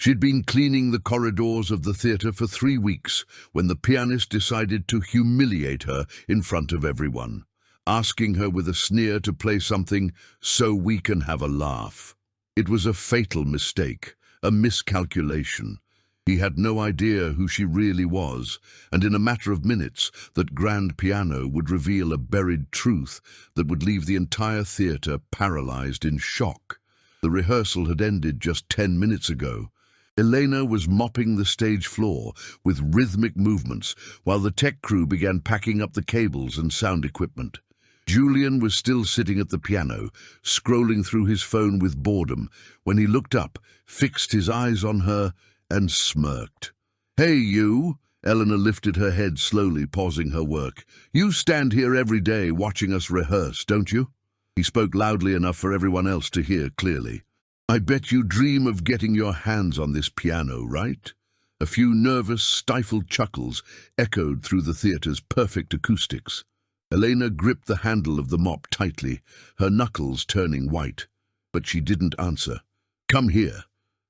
She'd been cleaning the corridors of the theatre for 3 weeks when the pianist decided to humiliate her in front of everyone, asking her with a sneer to play something so we can have a laugh. It was a fatal mistake, a miscalculation. He had no idea who she really was, and in a matter of minutes, that grand piano would reveal a buried truth that would leave the entire theatre paralyzed in shock. The rehearsal had ended just 10 minutes ago. Elena was mopping the stage floor with rhythmic movements while the tech crew began packing up the cables and sound equipment. Julian was still sitting at the piano, scrolling through his phone with boredom, when he looked up, fixed his eyes on her, and smirked. "Hey, you!" Eleanor lifted her head slowly, pausing her work. "You stand here every day watching us rehearse, don't you?" He spoke loudly enough for everyone else to hear clearly. "I bet you dream of getting your hands on this piano, right?" A few nervous, stifled chuckles echoed through the theatre's perfect acoustics. Elena gripped the handle of the mop tightly, her knuckles turning white. But she didn't answer. "Come here."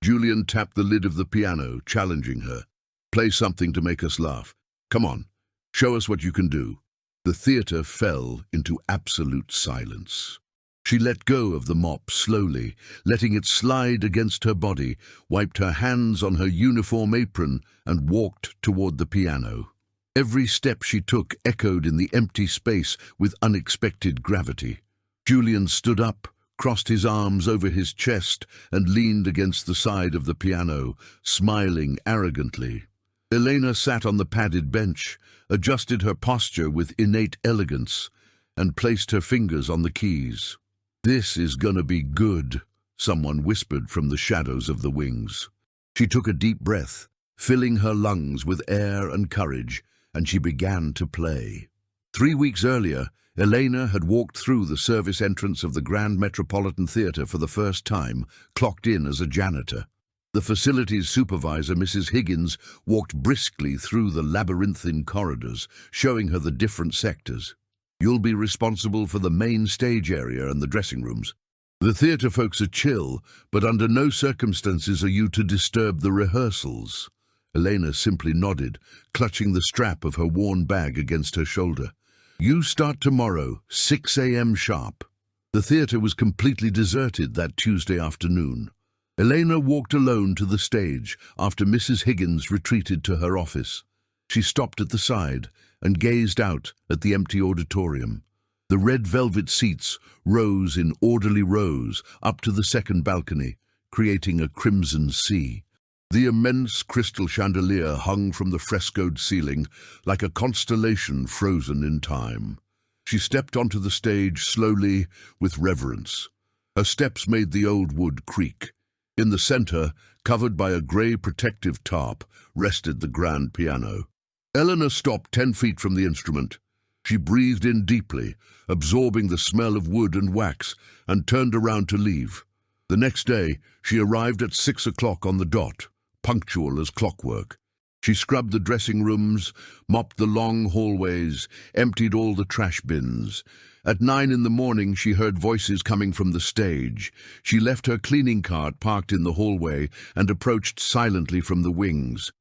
Julian tapped the lid of the piano, challenging her. "Play something to make us laugh. Come on, show us what you can do." The theatre fell into absolute silence. She let go of the mop slowly, letting it slide against her body, wiped her hands on her uniform apron, and walked toward the piano. Every step she took echoed in the empty space with unexpected gravity. Julian stood up, crossed his arms over his chest, and leaned against the side of the piano, smiling arrogantly. Elena sat on the padded bench, adjusted her posture with innate elegance, and placed her fingers on the keys. "This is gonna be good," someone whispered from the shadows of the wings. She took a deep breath, filling her lungs with air and courage, and she began to play. 3 weeks earlier, Elena had walked through the service entrance of the Grand Metropolitan Theatre for the first time, clocked in as a janitor. The facilities supervisor, Mrs. Higgins, walked briskly through the labyrinthine corridors, showing her the different sectors. "You'll be responsible for the main stage area and the dressing rooms. The theatre folks are chill, but under no circumstances are you to disturb the rehearsals." Elena simply nodded, clutching the strap of her worn bag against her shoulder. "You start tomorrow, 6 a.m. sharp." The theatre was completely deserted that Tuesday afternoon. Elena walked alone to the stage after Mrs. Higgins retreated to her office. She stopped at the side and gazed out at the empty auditorium. The red velvet seats rose in orderly rows up to the second balcony, creating a crimson sea. The immense crystal chandelier hung from the frescoed ceiling like a constellation frozen in time. She stepped onto the stage slowly, with reverence. Her steps made the old wood creak. In the center, covered by a grey protective tarp, rested the grand piano. Eleanor stopped 10 feet from the instrument. She breathed in deeply, absorbing the smell of wood and wax, and turned around to leave. The next day, she arrived at 6 o'clock on the dot, punctual as clockwork. She scrubbed the dressing rooms, mopped the long hallways, emptied all the trash bins. At 9 in the morning, she heard voices coming from the stage. She left her cleaning cart parked in the hallway and approached silently from the wings.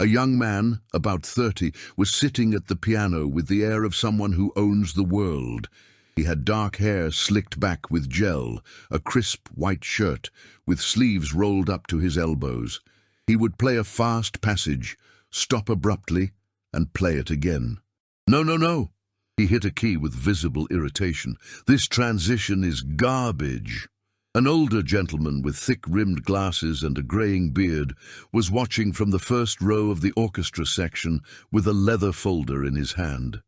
A young man, about 30, was sitting at the piano with the air of someone who owns the world. He had dark hair slicked back with gel, a crisp white shirt, with sleeves rolled up to his elbows. He would play a fast passage, stop abruptly, and play it again. "No, no, no!" He hit a key with visible irritation. "This transition is garbage." An older gentleman with thick-rimmed glasses and a greying beard was watching from the first row of the orchestra section with a leather folder in his hand.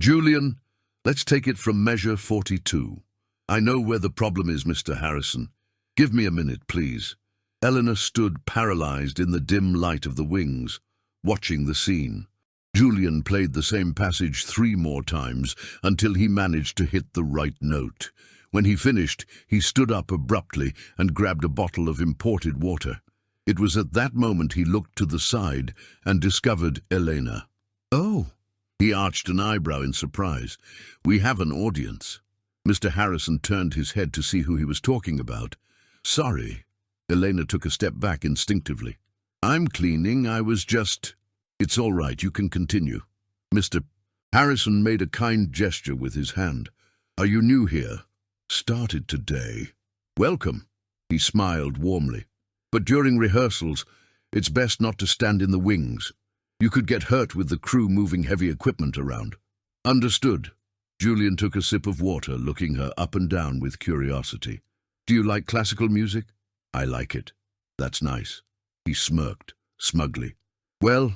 "Julian, let's take it from measure 42. I know where the problem is, Mr. Harrison. Give me a minute, please." Eleanor stood paralyzed in the dim light of the wings, watching the scene. Julian played the same passage 3 more times until he managed to hit the right note. When he finished, he stood up abruptly and grabbed a bottle of imported water. It was at that moment he looked to the side and discovered Elena. "Oh!" He arched an eyebrow in surprise. "We have an audience." Mr. Harrison turned his head to see who he was talking about. "Sorry." Elena took a step back instinctively. I'm cleaning, I was just... It's all right, you can continue. Mr. Harrison made a kind gesture with his hand. Are you new here? Started today. Welcome. He smiled warmly. But during rehearsals, it's best not to stand in the wings. You could get hurt with the crew moving heavy equipment around. Understood. Julian took a sip of water, looking her up and down with curiosity. Do you like classical music? I like it. That's nice. He smirked, smugly. Well,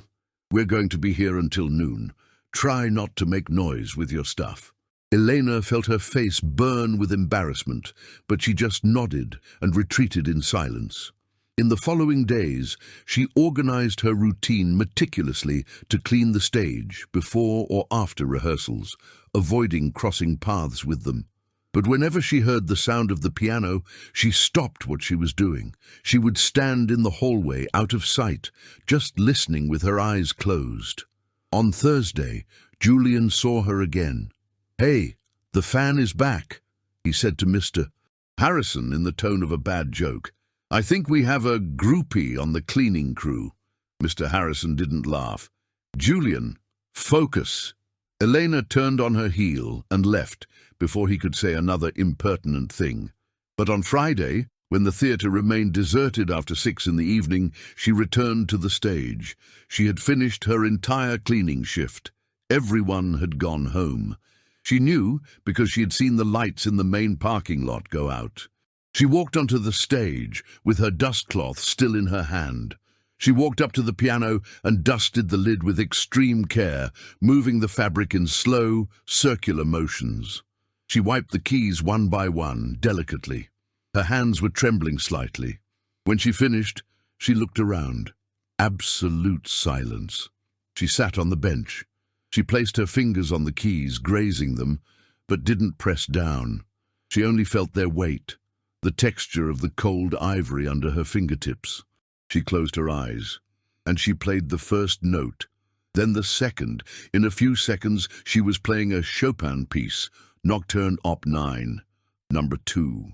we're going to be here until noon. Try not to make noise with your stuff. Elena felt her face burn with embarrassment, but she just nodded and retreated in silence. In the following days, she organized her routine meticulously to clean the stage before or after rehearsals, avoiding crossing paths with them. But whenever she heard the sound of the piano, she stopped what she was doing. She would stand in the hallway, out of sight, just listening with her eyes closed. On Thursday, Julian saw her again. Hey, the fan is back, he said to Mr. Harrison in the tone of a bad joke. I think we have a groupie on the cleaning crew. Mr. Harrison didn't laugh. Julian, focus. Elena turned on her heel and left before he could say another impertinent thing. But on Friday, when the theatre remained deserted after 6 in the evening, she returned to the stage. She had finished her entire cleaning shift. Everyone had gone home. She knew because she had seen the lights in the main parking lot go out. She walked onto the stage with her dustcloth still in her hand. She walked up to the piano and dusted the lid with extreme care, moving the fabric in slow, circular motions. She wiped the keys one by one, delicately. Her hands were trembling slightly. When she finished, she looked around. Absolute silence. She sat on the bench. She placed her fingers on the keys, grazing them, but didn't press down. She only felt their weight, the texture of the cold ivory under her fingertips. She closed her eyes, and she played the first note, then the second. In a few seconds, she was playing a Chopin piece, Nocturne Op. 9, number 2.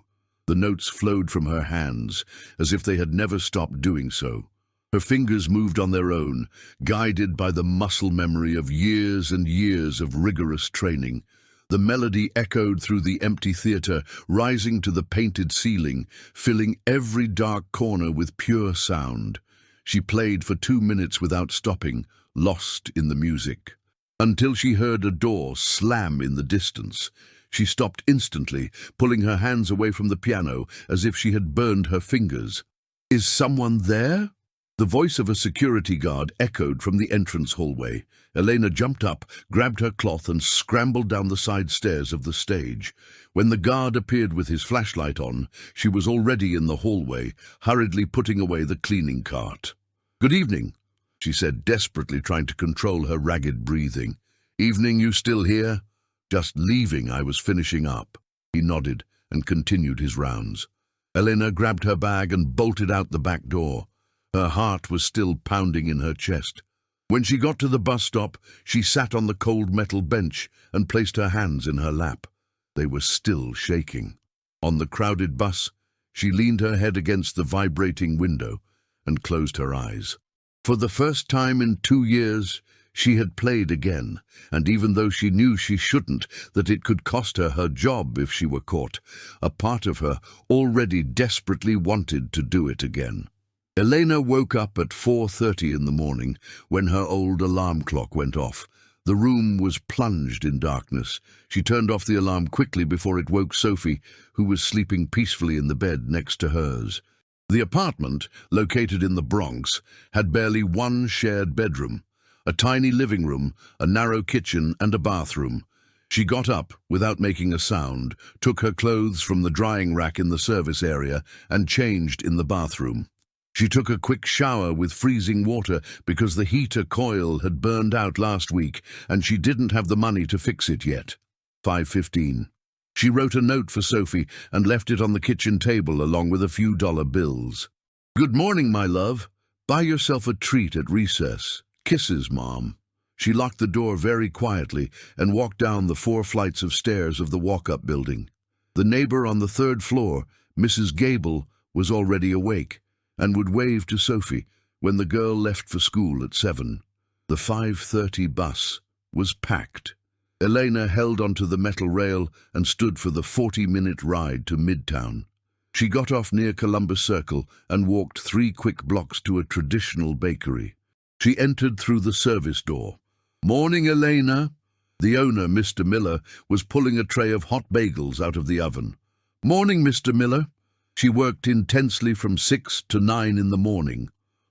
The notes flowed from her hands, as if they had never stopped doing so. Her fingers moved on their own, guided by the muscle memory of years and years of rigorous training. The melody echoed through the empty theatre, rising to the painted ceiling, filling every dark corner with pure sound. She played for 2 minutes without stopping, lost in the music, until she heard a door slam in the distance. She stopped instantly, pulling her hands away from the piano as if she had burned her fingers. Is someone there? The voice of a security guard echoed from the entrance hallway. Elena jumped up, grabbed her cloth and scrambled down the side stairs of the stage. When the guard appeared with his flashlight on, she was already in the hallway, hurriedly putting away the cleaning cart. Good evening, she said, desperately trying to control her ragged breathing. Evening, you still here? Just leaving, I was finishing up. He nodded and continued his rounds. Elena grabbed her bag and bolted out the back door. Her heart was still pounding in her chest. When she got to the bus stop, she sat on the cold metal bench and placed her hands in her lap. They were still shaking. On the crowded bus, she leaned her head against the vibrating window and closed her eyes. For the first time in 2 years, she had played again, and even though she knew she shouldn't, that it could cost her her job if she were caught, a part of her already desperately wanted to do it again. Elena woke up at 4:30 in the morning when her old alarm clock went off. The room was plunged in darkness. She turned off the alarm quickly before it woke Sophie, who was sleeping peacefully in the bed next to hers. The apartment, located in the Bronx, had barely one shared bedroom, a tiny living room, a narrow kitchen and a bathroom. She got up without making a sound, took her clothes from the drying rack in the service area and changed in the bathroom. She took a quick shower with freezing water because the heater coil had burned out last week and she didn't have the money to fix it yet. 5:15. She wrote a note for Sophie and left it on the kitchen table along with a few dollar bills. Good morning, my love. Buy yourself a treat at recess. Kisses, Mom. She locked the door very quietly and walked down the 4 flights of stairs of the walk-up building. The neighbor on the 3rd floor, Mrs. Gable, was already awake and would wave to Sophie, When the girl left for school at 7, the 5:30 bus was packed. Elena held onto the metal rail and stood for the 40-minute ride to Midtown. She got off near Columbus Circle and walked 3 quick blocks to a traditional bakery. She entered through the service door. "Morning, Elena." The owner, Mr. Miller, was pulling a tray of hot bagels out of the oven. "Morning, Mr. Miller." She worked intensely from 6 to 9 in the morning,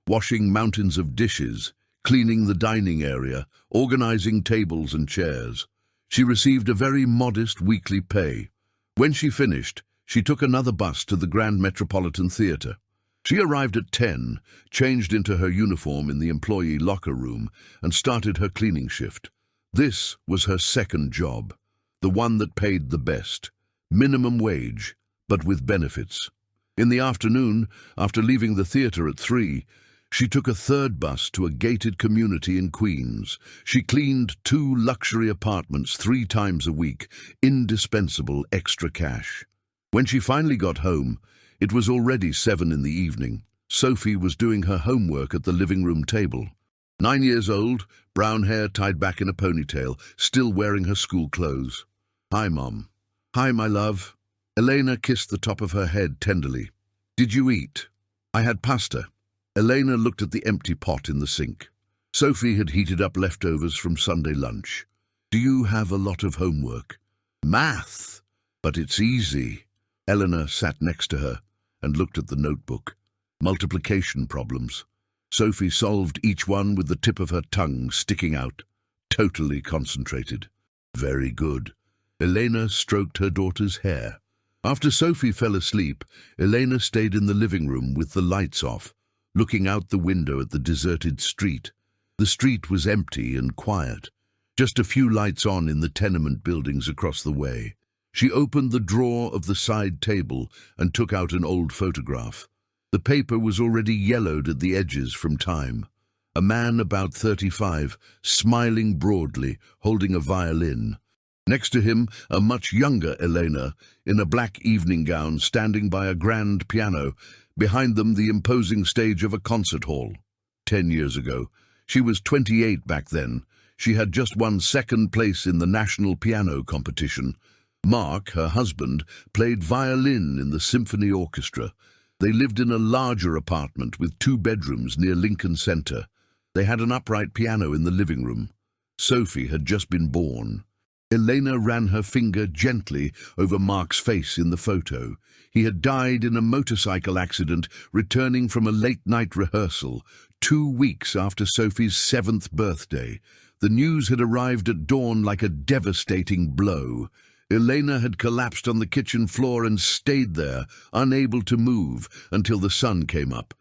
washing mountains of dishes, cleaning the dining area, organizing tables and chairs. She received a very modest weekly pay. When she finished, she took another bus to the Grand Metropolitan Theatre. She arrived at 10, changed into her uniform in the employee locker room, and started her cleaning shift. This was her second job, the one that paid the best. Minimum wage, but with benefits. In the afternoon, after leaving the theatre at 3, she took a third bus to a gated community in Queens. She cleaned 2 luxury apartments 3 times a week, indispensable extra cash. When she finally got home, it was already 7 in the evening. Sophie was doing her homework at the living room table. 9 years old, brown hair tied back in a ponytail, still wearing her school clothes. "Hi, Mom." "Hi, my love." Elena kissed the top of her head tenderly. "Did you eat?" "I had pasta." Elena looked at the empty pot in the sink. Sophie had heated up leftovers from Sunday lunch. "Do you have a lot of homework?" "Math, but it's easy." Eleanor sat next to her and looked at the notebook. Multiplication problems. Sophie solved each one with the tip of her tongue sticking out, totally concentrated. "Very good." Elena stroked her daughter's hair. After Sophie fell asleep, Elena stayed in the living room with the lights off, looking out the window at the deserted street. The street was empty and quiet, just a few lights on in the tenement buildings across the way. She opened the drawer of the side table and took out an old photograph. The paper was already yellowed at the edges from time. A man about 35, smiling broadly, holding a violin. Next to him, a much younger Elena, in a black evening gown, standing by a grand piano. Behind them, the imposing stage of a concert hall. 10 years ago. She was 28 back then. She had just won 2nd place in the national piano competition. Mark, her husband, played violin in the symphony orchestra. They lived in a larger apartment with 2 bedrooms near Lincoln Center. They had an upright piano in the living room. Sophie had just been born. Elena ran her finger gently over Mark's face in the photo. He had died in a motorcycle accident returning from a late-night rehearsal, 2 weeks after Sophie's 7th birthday. The news had arrived at dawn like a devastating blow. Elena had collapsed on the kitchen floor and stayed there, unable to move, until the sun came up.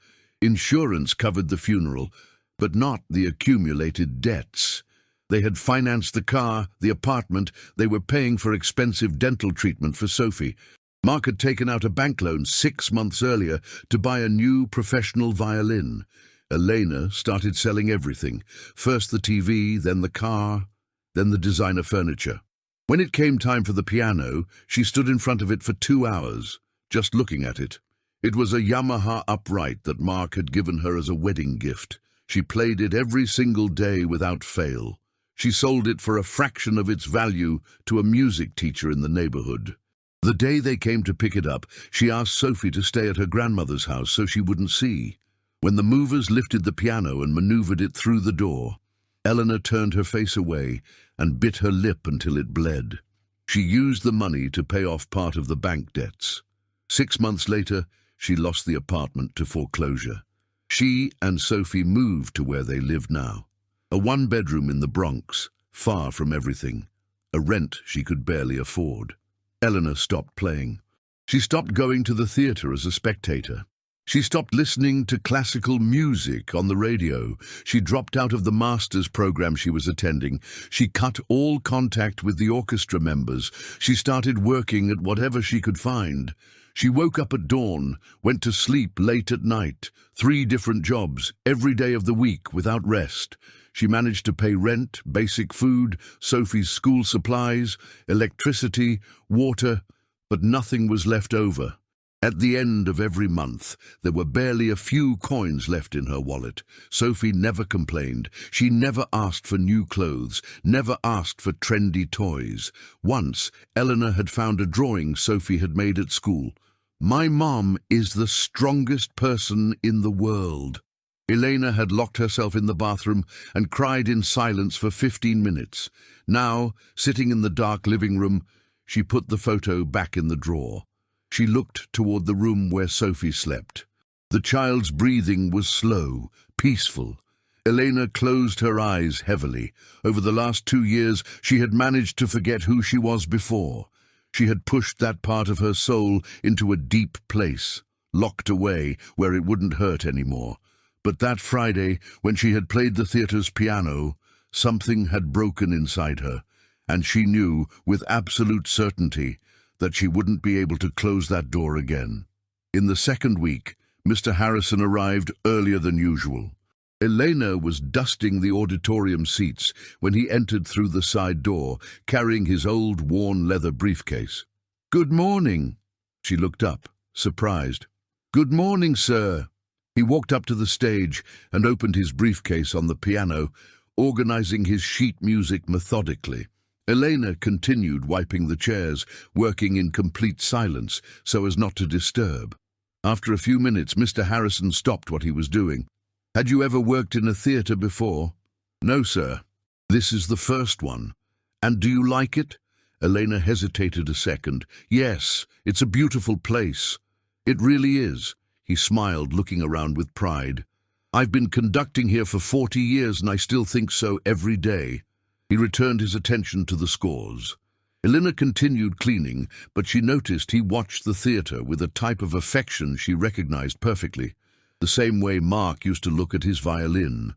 Insurance covered the funeral, but not the accumulated debts. They had financed the car, the apartment. They were paying for expensive dental treatment for Sophie. Mark had taken out a bank loan 6 months earlier to buy a new professional violin. Elena started selling everything. First the TV, then the car, then the designer furniture. When it came time for the piano, she stood in front of it for 2 hours, just looking at it. It was a Yamaha upright that Mark had given her as a wedding gift. She played it every single day without fail. She sold it for a fraction of its value to a music teacher in the neighborhood. The day they came to pick it up, she asked Sophie to stay at her grandmother's house so she wouldn't see. When the movers lifted the piano and maneuvered it through the door, Eleanor turned her face away and bit her lip until it bled. She used the money to pay off part of the bank debts. 6 months later, she lost the apartment to foreclosure. She and Sophie moved to where they live now. A 1-bedroom in the Bronx, far from everything. A rent she could barely afford. Eleanor stopped playing. She stopped going to the theatre as a spectator. She stopped listening to classical music on the radio. She dropped out of the master's program she was attending. She cut all contact with the orchestra members. She started working at whatever she could find. She woke up at dawn, went to sleep late at night, 3 different jobs, every day of the week without rest. She managed to pay rent, basic food, Sophie's school supplies, electricity, water, but nothing was left over. At the end of every month, there were barely a few coins left in her wallet. Sophie never complained. She never asked for new clothes, never asked for trendy toys. Once, Eleanor had found a drawing Sophie had made at school. "My mom is the strongest person in the world." Elena had locked herself in the bathroom and cried in silence for 15 minutes. Now, sitting in the dark living room, she put the photo back in the drawer. She looked toward the room where Sophie slept. The child's breathing was slow, peaceful. Elena closed her eyes heavily. Over the last 2 years, she had managed to forget who she was before. She had pushed that part of her soul into a deep place, locked away where it wouldn't hurt anymore. But that Friday, when she had played the theater's piano, something had broken inside her, and she knew with absolute certainty that she wouldn't be able to close that door again. In the second week, Mr. Harrison arrived earlier than usual. Elena was dusting the auditorium seats when he entered through the side door, carrying his old, worn leather briefcase. "Good morning." She looked up, surprised. "Good morning, sir." He walked up to the stage and opened his briefcase on the piano, organizing his sheet music methodically. Elena continued wiping the chairs, working in complete silence so as not to disturb. After a few minutes, Mr. Harrison stopped what he was doing. "Had you ever worked in a theatre before?" "No, sir. This is the first one." "And do you like it?" Elena hesitated a second. "Yes, it's a beautiful place." "It really is." He smiled, looking around with pride. "I've been conducting here for 40 years and I still think so every day." He returned his attention to the scores. Elena continued cleaning, but she noticed he watched the theatre with a type of affection she recognized perfectly, the same way Mark used to look at his violin.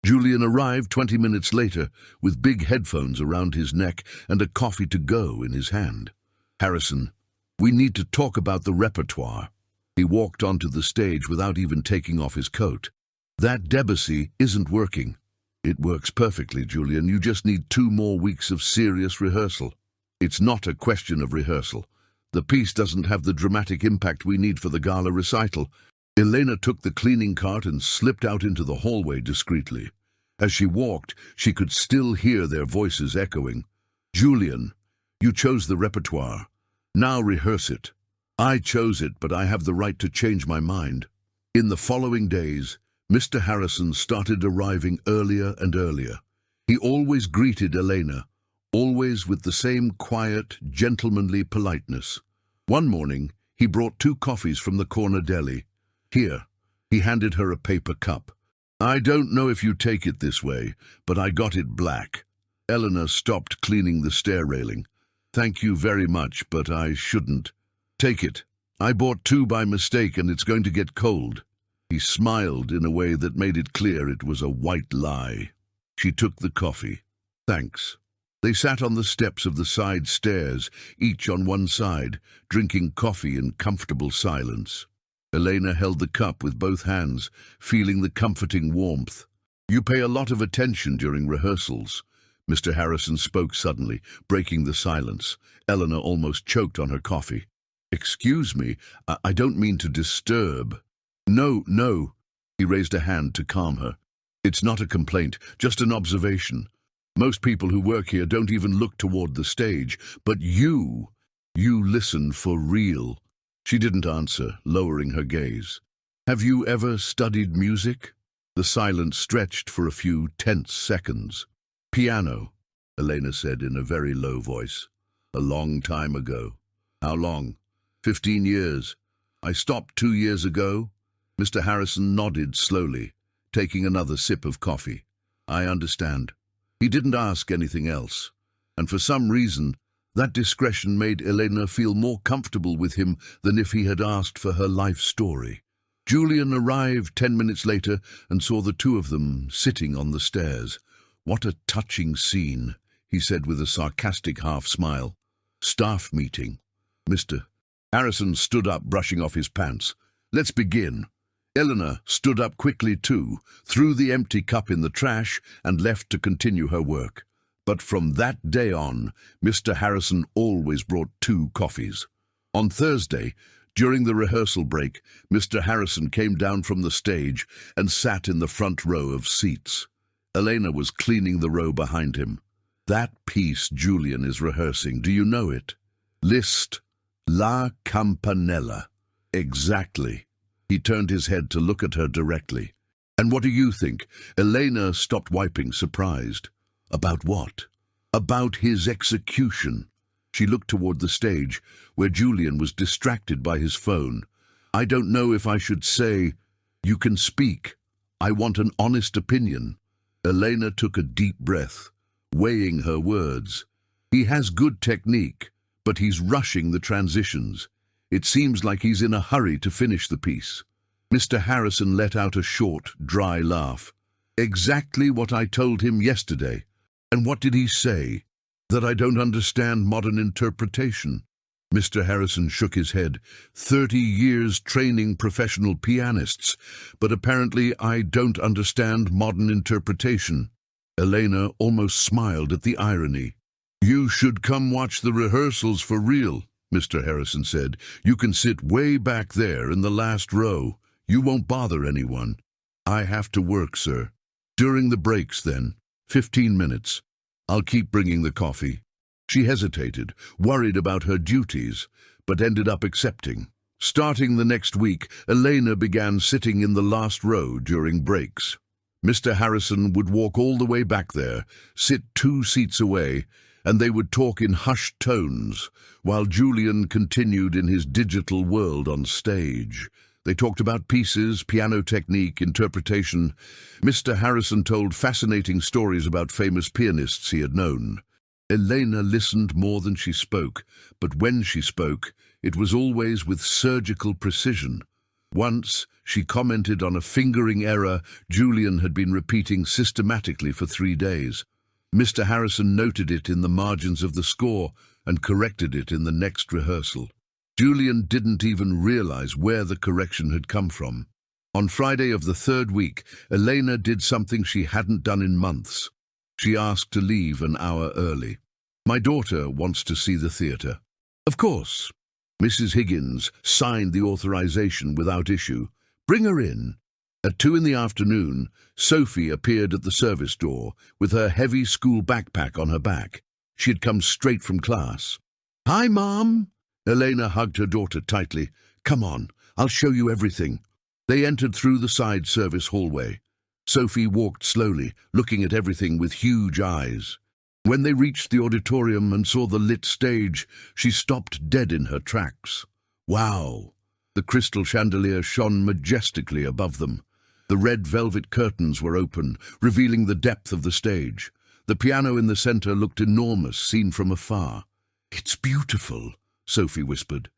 Julian arrived 20 minutes later with big headphones around his neck and a coffee to go in his hand. "Harrison, we need to talk about the repertoire." He walked onto the stage without even taking off his coat. "That Debussy isn't working." "It works perfectly, Julian. You just need 2 more weeks of serious rehearsal." "It's not a question of rehearsal. The piece doesn't have the dramatic impact we need for the gala recital." Elena took the cleaning cart and slipped out into the hallway discreetly. As she walked, she could still hear their voices echoing. "Julian, you chose the repertoire. Now rehearse it." "I chose it, but I have the right to change my mind." In the following days, Mr. Harrison started arriving earlier and earlier. He always greeted Elena, always with the same quiet, gentlemanly politeness. One morning, he brought 2 coffees from the corner deli. "Here." He handed her a paper cup. "I don't know if you take it this way, but I got it black." Eleanor stopped cleaning the stair railing. "Thank you very much, but I shouldn't." "Take it. I bought 2 by mistake and it's going to get cold." He smiled in a way that made it clear it was a white lie. She took the coffee. "Thanks." They sat on the steps of the side stairs, each on one side, drinking coffee in comfortable silence. Elena held the cup with both hands, feeling the comforting warmth. "You pay a lot of attention during rehearsals." Mr. Harrison spoke suddenly, breaking the silence. Eleanor almost choked on her coffee. "Excuse me, I don't mean to disturb." No. He raised a hand to calm her. "It's not a complaint, just an observation. Most people who work here don't even look toward the stage, but you listen for real." She didn't answer, lowering her gaze. "Have you ever studied music?" The silence stretched for a few tense seconds. "Piano," Elena said in a very low voice. "A long time ago." "How long?" 15 years. "I stopped 2 years ago." Mr. Harrison nodded slowly, taking another sip of coffee. "I understand." He didn't ask anything else, and for some reason, that discretion made Elena feel more comfortable with him than if he had asked for her life story. Julian arrived 10 minutes later and saw the 2 of them sitting on the stairs. "What a touching scene," he said with a sarcastic half-smile. "Staff meeting." Mr. Harrison stood up, brushing off his pants. "Let's begin." Eleanor stood up quickly too, threw the empty cup in the trash, and left to continue her work. But from that day on, Mr. Harrison always brought 2 coffees. On Thursday, During the rehearsal break, Mr. Harrison came down from the stage and sat in the front row of seats. Elena was cleaning the row behind him. "That piece Julian is rehearsing, do you know it? Liszt, La Campanella." "Exactly." He turned his head to look at her directly. "And what do you think?" Elena stopped wiping, surprised. "About what?" "About his execution." She looked toward the stage, where Julian was distracted by his phone. "I don't know if I should say—" "You can speak. I want an honest opinion." Elena took a deep breath, weighing her words. "He has good technique, but he's rushing the transitions. It seems like he's in a hurry to finish the piece." Mr. Harrison let out a short, dry laugh. "Exactly what I told him yesterday." "And what did he say?" "That I don't understand modern interpretation." Mr. Harrison shook his head. 30 years training professional pianists, but apparently I don't understand modern interpretation." Elena almost smiled at the irony. "You should come watch the rehearsals for real," Mr. Harrison said. "You can sit way back there in the last row. You won't bother anyone." "I have to work, sir." "During the breaks, then. 15 minutes. I'll keep bringing the coffee." She hesitated, worried about her duties, but ended up accepting. Starting the next week, Elena began sitting in the last row during breaks. Mr. Harrison would walk all the way back there, sit 2 seats away, and they would talk in hushed tones, while Julian continued in his digital world on stage. They talked about pieces, piano technique, interpretation. Mr. Harrison told fascinating stories about famous pianists he had known. Elena listened more than she spoke, but when she spoke, it was always with surgical precision. Once, she commented on a fingering error Julian had been repeating systematically for 3 days. Mr. Harrison noted it in the margins of the score and corrected it in the next rehearsal. Julian didn't even realize where the correction had come from. On Friday of the 3rd week, Elena did something she hadn't done in months. She asked to leave an hour early. "My daughter wants to see the theatre." "Of course." Mrs. Higgins signed the authorization without issue. "Bring her in." At 2 in the afternoon, Sophie appeared at the service door with her heavy school backpack on her back. She had come straight from class. "Hi, Mom." Elena hugged her daughter tightly. "Come on, I'll show you everything." They entered through the side service hallway. Sophie walked slowly, looking at everything with huge eyes. When they reached the auditorium and saw the lit stage, she stopped dead in her tracks. Wow! The crystal chandelier shone majestically above them. The red velvet curtains were open, revealing the depth of the stage. The piano in the center looked enormous, seen from afar. "It's beautiful," Sophie whispered.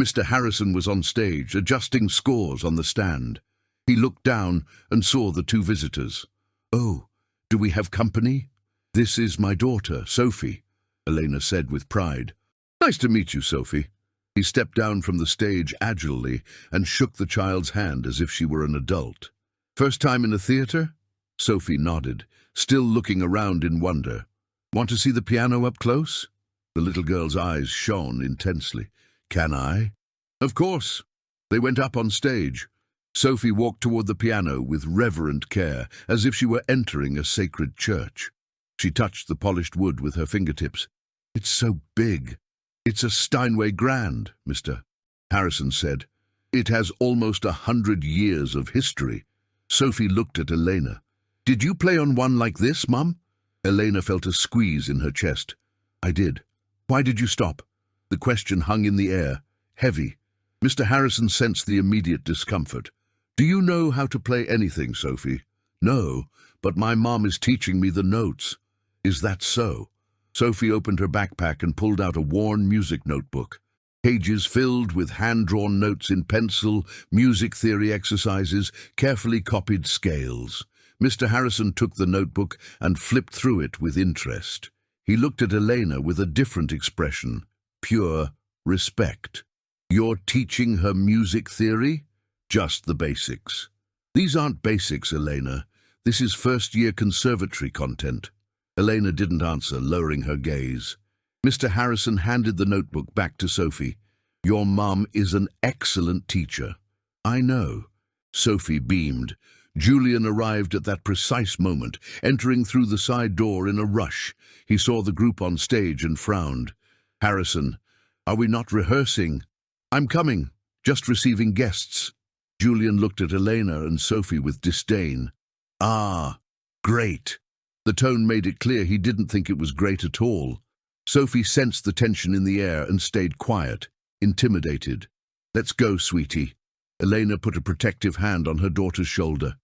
Mr. Harrison was on stage, adjusting scores on the stand. He looked down and saw the 2 visitors. "Oh, do we have company?" "This is my daughter, Sophie," Elena said with pride. "Nice to meet you, Sophie." He stepped down from the stage agilely and shook the child's hand as if she were an adult. "First time in a theatre?" Sophie nodded, still looking around in wonder. "Want to see the piano up close?" The little girl's eyes shone intensely. "Can I?" "Of course." They went up on stage. Sophie walked toward the piano with reverent care, as if she were entering a sacred church. She touched the polished wood with her fingertips. "It's so big." "It's a Steinway Grand," Mr. Harrison said. "It has almost 100 years of history." Sophie looked at Elena. "Did you play on one like this, Mum?" Elena felt a squeeze in her chest. "I did." "Why did you stop?" The question hung in the air, heavy. Mr. Harrison sensed the immediate discomfort. "Do you know how to play anything, Sophie?" "No, but my mom is teaching me the notes." "Is that so?" Sophie opened her backpack and pulled out a worn music notebook. Pages filled with hand-drawn notes in pencil, music theory exercises, carefully copied scales. Mr. Harrison took the notebook and flipped through it with interest. He looked at Elena with a different expression, pure respect. "You're teaching her music theory?" "Just the basics." "These aren't basics, Elena. This is first-year conservatory content." Elena didn't answer, lowering her gaze. Mr. Harrison handed the notebook back to Sophie. Your mum is an excellent teacher. I know. Sophie beamed. Julian arrived at that precise moment, entering through the side door in a rush. He saw the group on stage and frowned. Harrison, are we not rehearsing? I'm coming, just receiving guests. Julian looked at Elena and Sophie with disdain. Ah, great. The tone made it clear he didn't think it was great at all. Sophie sensed the tension in the air and stayed quiet, intimidated. Let's go, sweetie. Elena put a protective hand on her daughter's shoulder.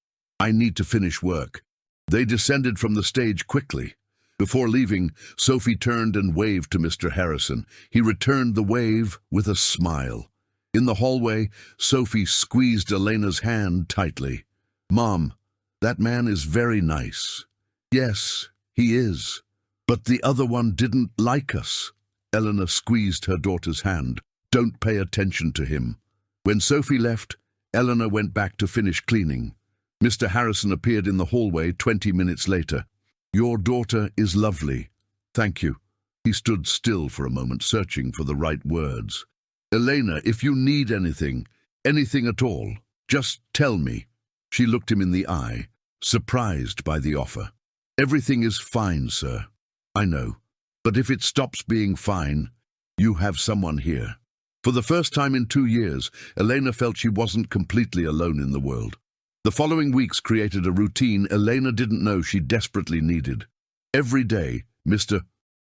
I need to finish work. They descended from the stage quickly. Before leaving, Sophie turned and waved to Mr. Harrison. He returned the wave with a smile. In the hallway, Sophie squeezed Elena's hand tightly. Mom, that man is very nice. Yes, he is. But the other one didn't like us. Elena squeezed her daughter's hand. Don't pay attention to him. When Sophie left, Elena went back to finish cleaning. Mr. Harrison appeared in the hallway 20 minutes later. Your daughter is lovely. Thank you. He stood still for a moment, searching for the right words. Elena, if you need anything at all, just tell me. She looked him in the eye, surprised by the offer. Everything is fine, sir. I know. But if it stops being fine, you have someone here. For the first time in 2 years, Elena felt she wasn't completely alone in the world. The following weeks created a routine Elena didn't know she desperately needed. Every day, Mr.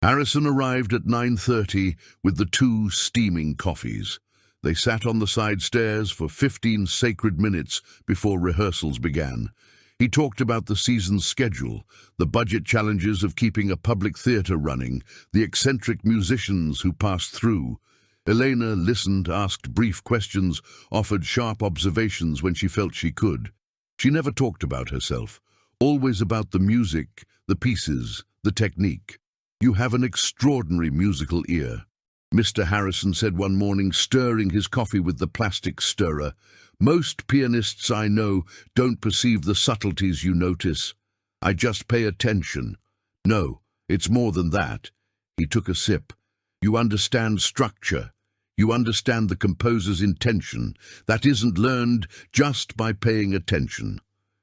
Harrison arrived at 9:30 with the 2 steaming coffees. They sat on the side stairs for 15 sacred minutes before rehearsals began. He talked about the season's schedule, the budget challenges of keeping a public theatre running, the eccentric musicians who passed through. Elena listened, asked brief questions, offered sharp observations when she felt she could. She never talked about herself, always about the music, the pieces, the technique. You have an extraordinary musical ear, Mr. Harrison said one morning, stirring his coffee with the plastic stirrer. Most pianists I know don't perceive the subtleties you notice. I just pay attention. No, it's more than that. He took a sip. You understand structure. You understand the composer's intention. That isn't learned just by paying attention.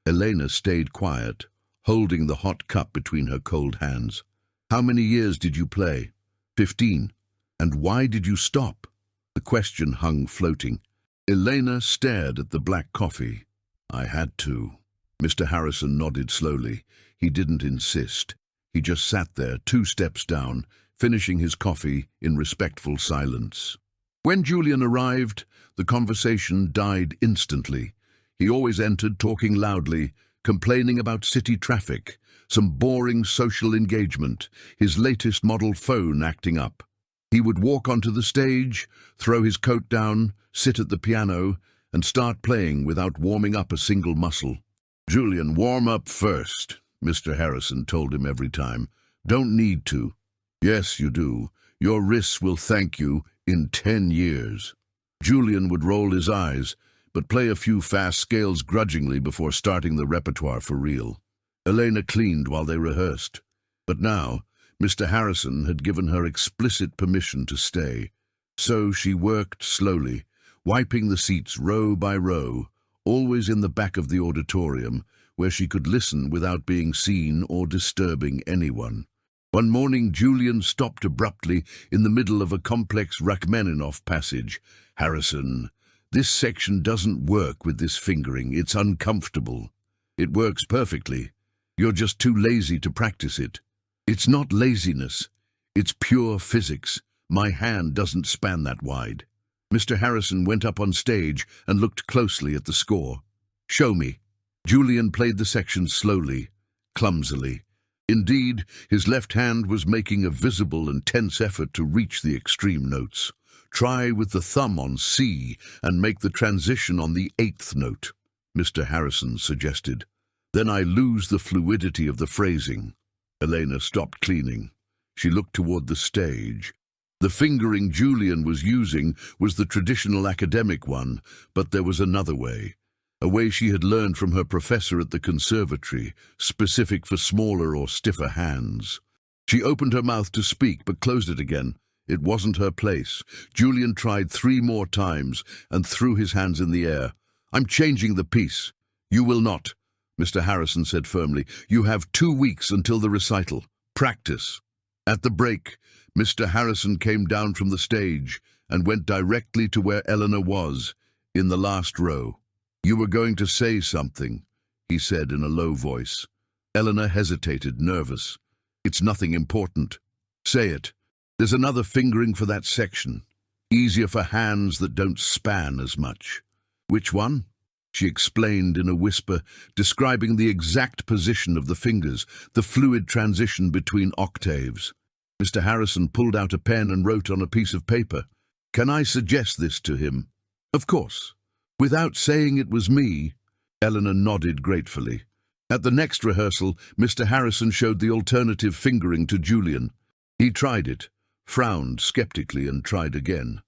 Elena stayed quiet, holding the hot cup between her cold hands. How many years did you play? 15. And why did you stop? The question hung floating. Elena stared at the black coffee. I had to. Mr. Harrison nodded slowly. He didn't insist. He just sat there, 2 steps down, finishing his coffee in respectful silence. When Julian arrived, the conversation died instantly. He always entered talking loudly, complaining about city traffic, some boring social engagement, his latest model phone acting up. He would walk onto the stage, throw his coat down, sit at the piano, and start playing without warming up a single muscle. Julian, warm up first, Mr. Harrison told him every time. Don't need to. Yes, you do. Your wrists will thank you in 10 years. Julian would roll his eyes, but play a few fast scales grudgingly before starting the repertoire for real. Elena cleaned while they rehearsed. But now, Mr. Harrison had given her explicit permission to stay. So she worked slowly, wiping the seats row by row, always in the back of the auditorium, where she could listen without being seen or disturbing anyone. One morning, Julian stopped abruptly in the middle of a complex Rachmaninoff passage. Harrison, this section doesn't work with this fingering. It's uncomfortable. It works perfectly. You're just too lazy to practice it. It's not laziness. It's pure physics. My hand doesn't span that wide. Mr. Harrison went up on stage and looked closely at the score. Show me. Julian played the section slowly, clumsily. Indeed, his left hand was making a visible and tense effort to reach the extreme notes. Try with the thumb on C and make the transition on the 8th note, Mr. Harrison suggested. Then I lose the fluidity of the phrasing. Elena stopped cleaning. She looked toward the stage. The fingering Julian was using was the traditional academic one, but there was another way. A way she had learned from her professor at the conservatory, specific for smaller or stiffer hands. She opened her mouth to speak, but closed it again. It wasn't her place. Julian tried 3 more times and threw his hands in the air. "I'm changing the piece." "You will not," Mr. Harrison said firmly. "You have 2 weeks until the recital. Practice." At the break, Mr. Harrison came down from the stage and went directly to where Eleanor was, in the last row. "You were going to say something," he said in a low voice. Eleanor hesitated, nervous. "It's nothing important." "Say it. There's another fingering for that section. Easier for hands that don't span as much." "Which one?" She explained in a whisper, describing the exact position of the fingers, the fluid transition between octaves. Mr. Harrison pulled out a pen and wrote on a piece of paper. "Can I suggest this to him?" "Of course." "Without saying it was me?" Eleanor nodded gratefully. At the next rehearsal, Mr. Harrison showed the alternative fingering to Julian. He tried it, frowned skeptically, and tried again.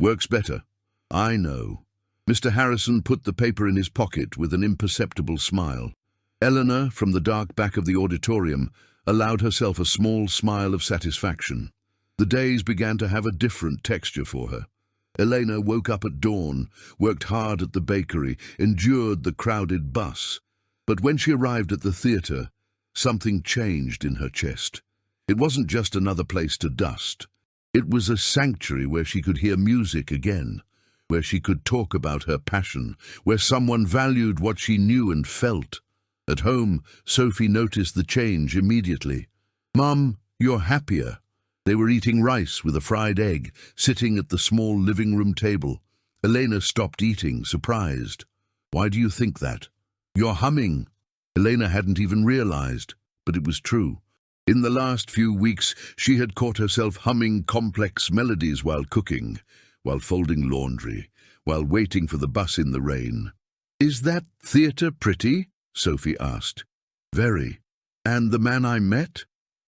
Works better." "I know." Mr. Harrison put the paper in his pocket with an imperceptible smile. Eleanor, from the dark back of the auditorium, allowed herself a small smile of satisfaction. The days began to have a different texture for her. Elena woke up at dawn, worked hard at the bakery, endured the crowded bus. But when she arrived at the theatre, something changed in her chest. It wasn't just another place to dust. It was a sanctuary where she could hear music again, where she could talk about her passion, where someone valued what she knew and felt. At home, Sophie noticed the change immediately. "Mum, you're happier." They were eating rice with a fried egg, sitting at the small living room table. Elena stopped eating, surprised. "Why do you think that?" "You're humming." Elena hadn't even realized, but it was true. In the last few weeks, she had caught herself humming complex melodies while cooking, while folding laundry, while waiting for the bus in the rain. "Is that theatre pretty?" Sophie asked. "Very." "And the man I met?"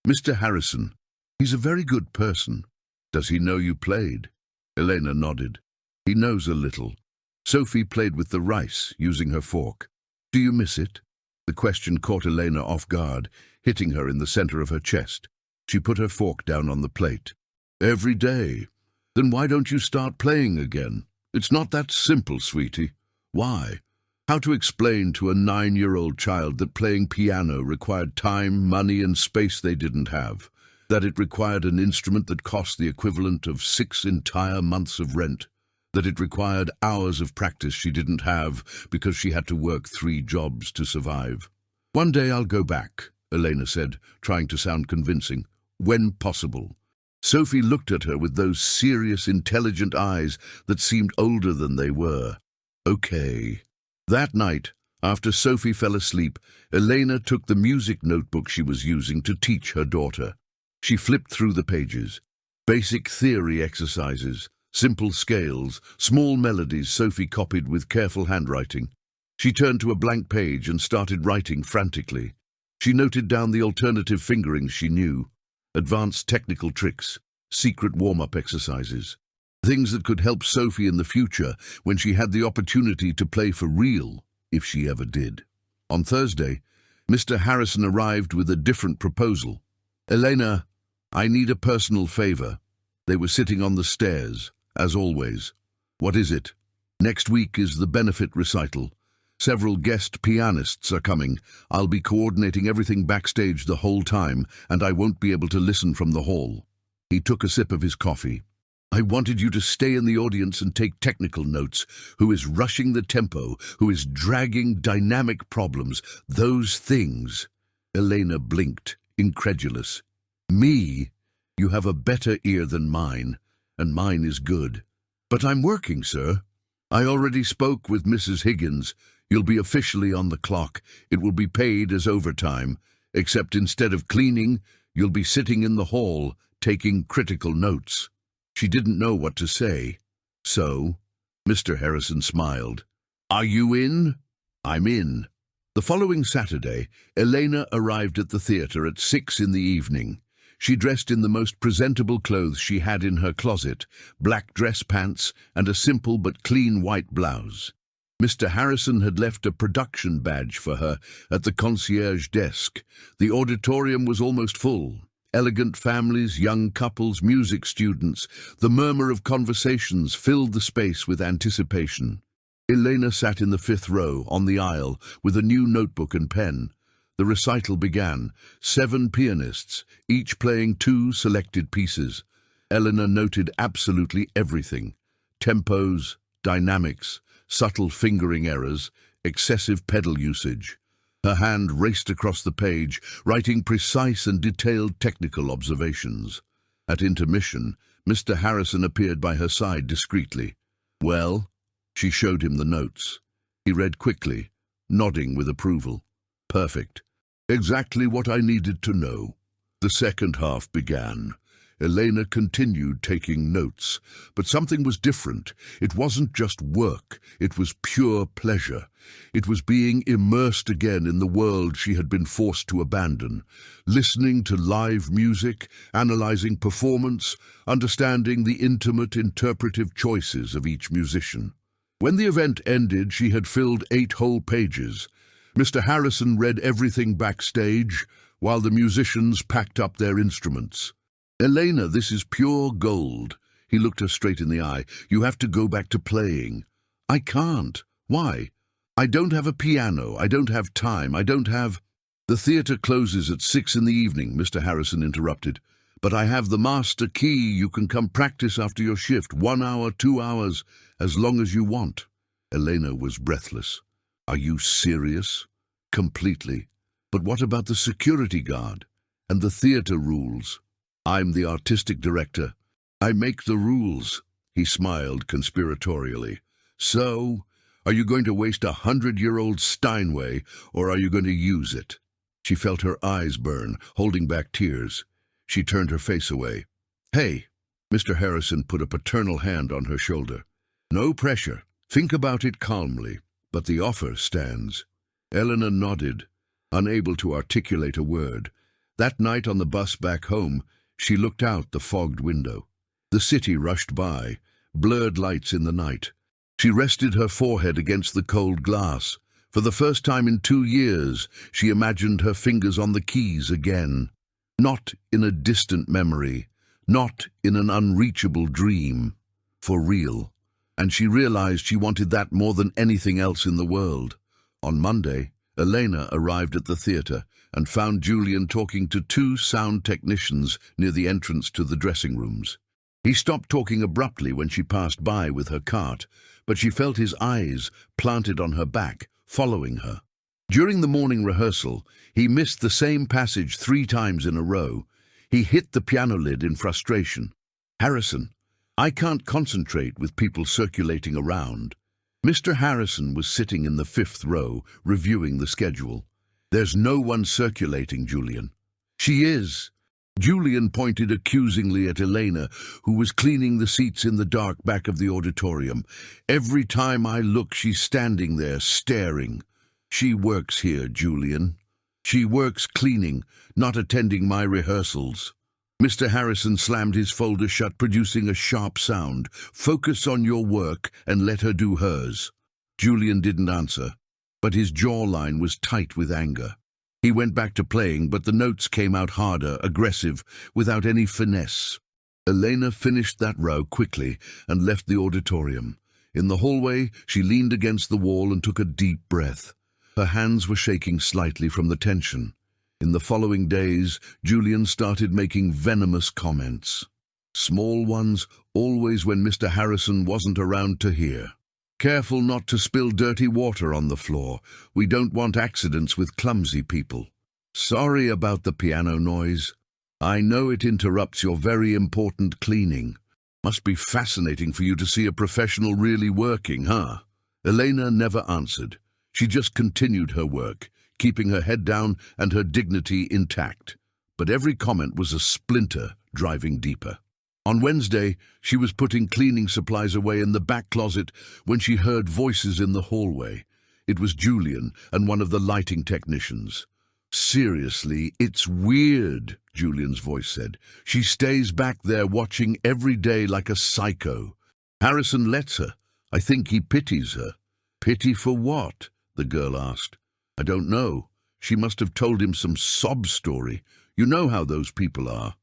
"Mr. Harrison. He's a very good person." "Does he know you played?" Elena nodded. "He knows a little." Sophie played with the rice, using her fork. "Do you miss it?" The question caught Elena off guard, hitting her in the center of her chest. She put her fork down on the plate. "Every day." "Then why don't you start playing again?" "It's not that simple, sweetie." "Why?" How to explain to a 9-year-old child that playing piano required time, money, and space they didn't have? That it required an instrument that cost the equivalent of 6 entire months of rent? That it required hours of practice she didn't have because she had to work 3 jobs to survive? "One day I'll go back," Elena said, trying to sound convincing. "When possible." Sophie looked at her with those serious, intelligent eyes that seemed older than they were. "Okay." That night, after Sophie fell asleep, Elena took the music notebook she was using to teach her daughter. She flipped through the pages. Basic theory exercises, simple scales, small melodies Sophie copied with careful handwriting. She turned to a blank page and started writing frantically. She noted down the alternative fingerings she knew, advanced technical tricks, secret warm-up exercises, things that could help Sophie in the future when she had the opportunity to play for real, if she ever did. On Thursday, Mr. Harrison arrived with a different proposal. "Elena, I need a personal favor." They were sitting on the stairs, as always. "What is it?" "Next week is the benefit recital. Several guest pianists are coming. I'll be coordinating everything backstage the whole time, and I won't be able to listen from the hall." He took a sip of his coffee. "I wanted you to stay in the audience and take technical notes. Who is rushing the tempo? Who is dragging dynamic problems? Those things." Elena blinked, incredulous. "Me? You have a better ear than mine, and mine is good." "But I'm working, sir." "I already spoke with Mrs. Higgins. You'll be officially on the clock. It will be paid as overtime, except instead of cleaning, you'll be sitting in the hall, taking critical notes." She didn't know what to say. "So?" Mr. Harrison smiled. "Are you in?" "I'm in." The following Saturday, Elena arrived at the theatre at 6 in the evening. She dressed in the most presentable clothes she had in her closet, black dress pants and a simple but clean white blouse. Mr. Harrison had left a production badge for her at the concierge desk. The auditorium was almost full. elegant families, young couples, music students. The murmur of conversations filled the space with anticipation. Elena sat in the fifth row, on the aisle, with a new notebook and pen. The recital began. 7 pianists, each playing 2 selected pieces. Elena noted absolutely everything. Tempos, dynamics, subtle fingering errors, excessive pedal usage. Her hand raced across the page, writing precise and detailed technical observations. At intermission, Mr. Harrison appeared by her side discreetly. "Well?" She showed him the notes. He read quickly, nodding with approval. "Perfect. Exactly what I needed to know." The second half began. Elena continued taking notes, but something was different. It wasn't just work, it was pure pleasure. It was being immersed again in the world she had been forced to abandon, listening to live music, analyzing performance, understanding the intimate interpretive choices of each musician. When the event ended, she had filled 8 whole pages. Mr. Harrison read everything backstage, while the musicians packed up their instruments. "Elena, this is pure gold." He looked her straight in the eye. "You have to go back to playing." "I can't." "Why?" "I don't have a piano. I don't have time. I don't have—" "The theatre closes at 6 in the evening," Mr. Harrison interrupted. "But I have the master key. You can come practice after your shift, 1 hour, 2 hours, as long as you want." Elena was breathless. "Are you serious?" "Completely. But what about the security guard? And the theatre rules?" "I'm the artistic director. I make the rules." He smiled conspiratorially. "So, are you going to waste 100-year-old Steinway, or are you going to use it?" She felt her eyes burn, holding back tears. She turned her face away. "Hey!" Mr. Harrison put a paternal hand on her shoulder. "No pressure. Think about it calmly. But the offer stands." Elena nodded, unable to articulate a word. That night on the bus back home, she looked out the fogged window. The city rushed by, blurred lights in the night. She rested her forehead against the cold glass. For the first time in 2 years, she imagined her fingers on the keys again. Not in a distant memory, not in an unreachable dream. For real. And she realized she wanted that more than anything else in the world. On Monday, Elena arrived at the theatre and found Julian talking to 2 sound technicians near the entrance to the dressing rooms. He stopped talking abruptly when she passed by with her cart, but she felt his eyes planted on her back, following her. During the morning rehearsal, he missed the same passage 3 times in a row. He hit the piano lid in frustration. "Harrison, I can't concentrate with people circulating around." Mr. Harrison was sitting in the 5th row, reviewing the schedule. "There's no one circulating, Julian." "She is." Julian pointed accusingly at Elena, who was cleaning the seats in the dark back of the auditorium. "Every time I look, she's standing there, staring." "She works here, Julian. She works cleaning, not attending my rehearsals." Mr. Harrison slammed his folder shut, producing a sharp sound. "Focus on your work and let her do hers." Julian didn't answer, but his jawline was tight with anger. He went back to playing, but the notes came out harder, aggressive, without any finesse. Elena finished that row quickly and left the auditorium. In the hallway, she leaned against the wall and took a deep breath. Her hands were shaking slightly from the tension. In the following days, Julian started making venomous comments. Small ones, always when Mr. Harrison wasn't around to hear. "Careful not to spill dirty water on the floor. We don't want accidents with clumsy people." "Sorry about the piano noise. I know it interrupts your very important cleaning. Must be fascinating for you to see a professional really working, huh?" Elena never answered. She just continued her work, keeping her head down and her dignity intact. But every comment was a splinter driving deeper. On Wednesday, she was putting cleaning supplies away in the back closet when she heard voices in the hallway. It was Julian and one of the lighting technicians. "Seriously, it's weird," Julian's voice said. "She stays back there watching every day like a psycho. Harrison lets her. I think he pities her." "Pity for what?" the girl asked. "I don't know. She must have told him some sob story. You know how those people are.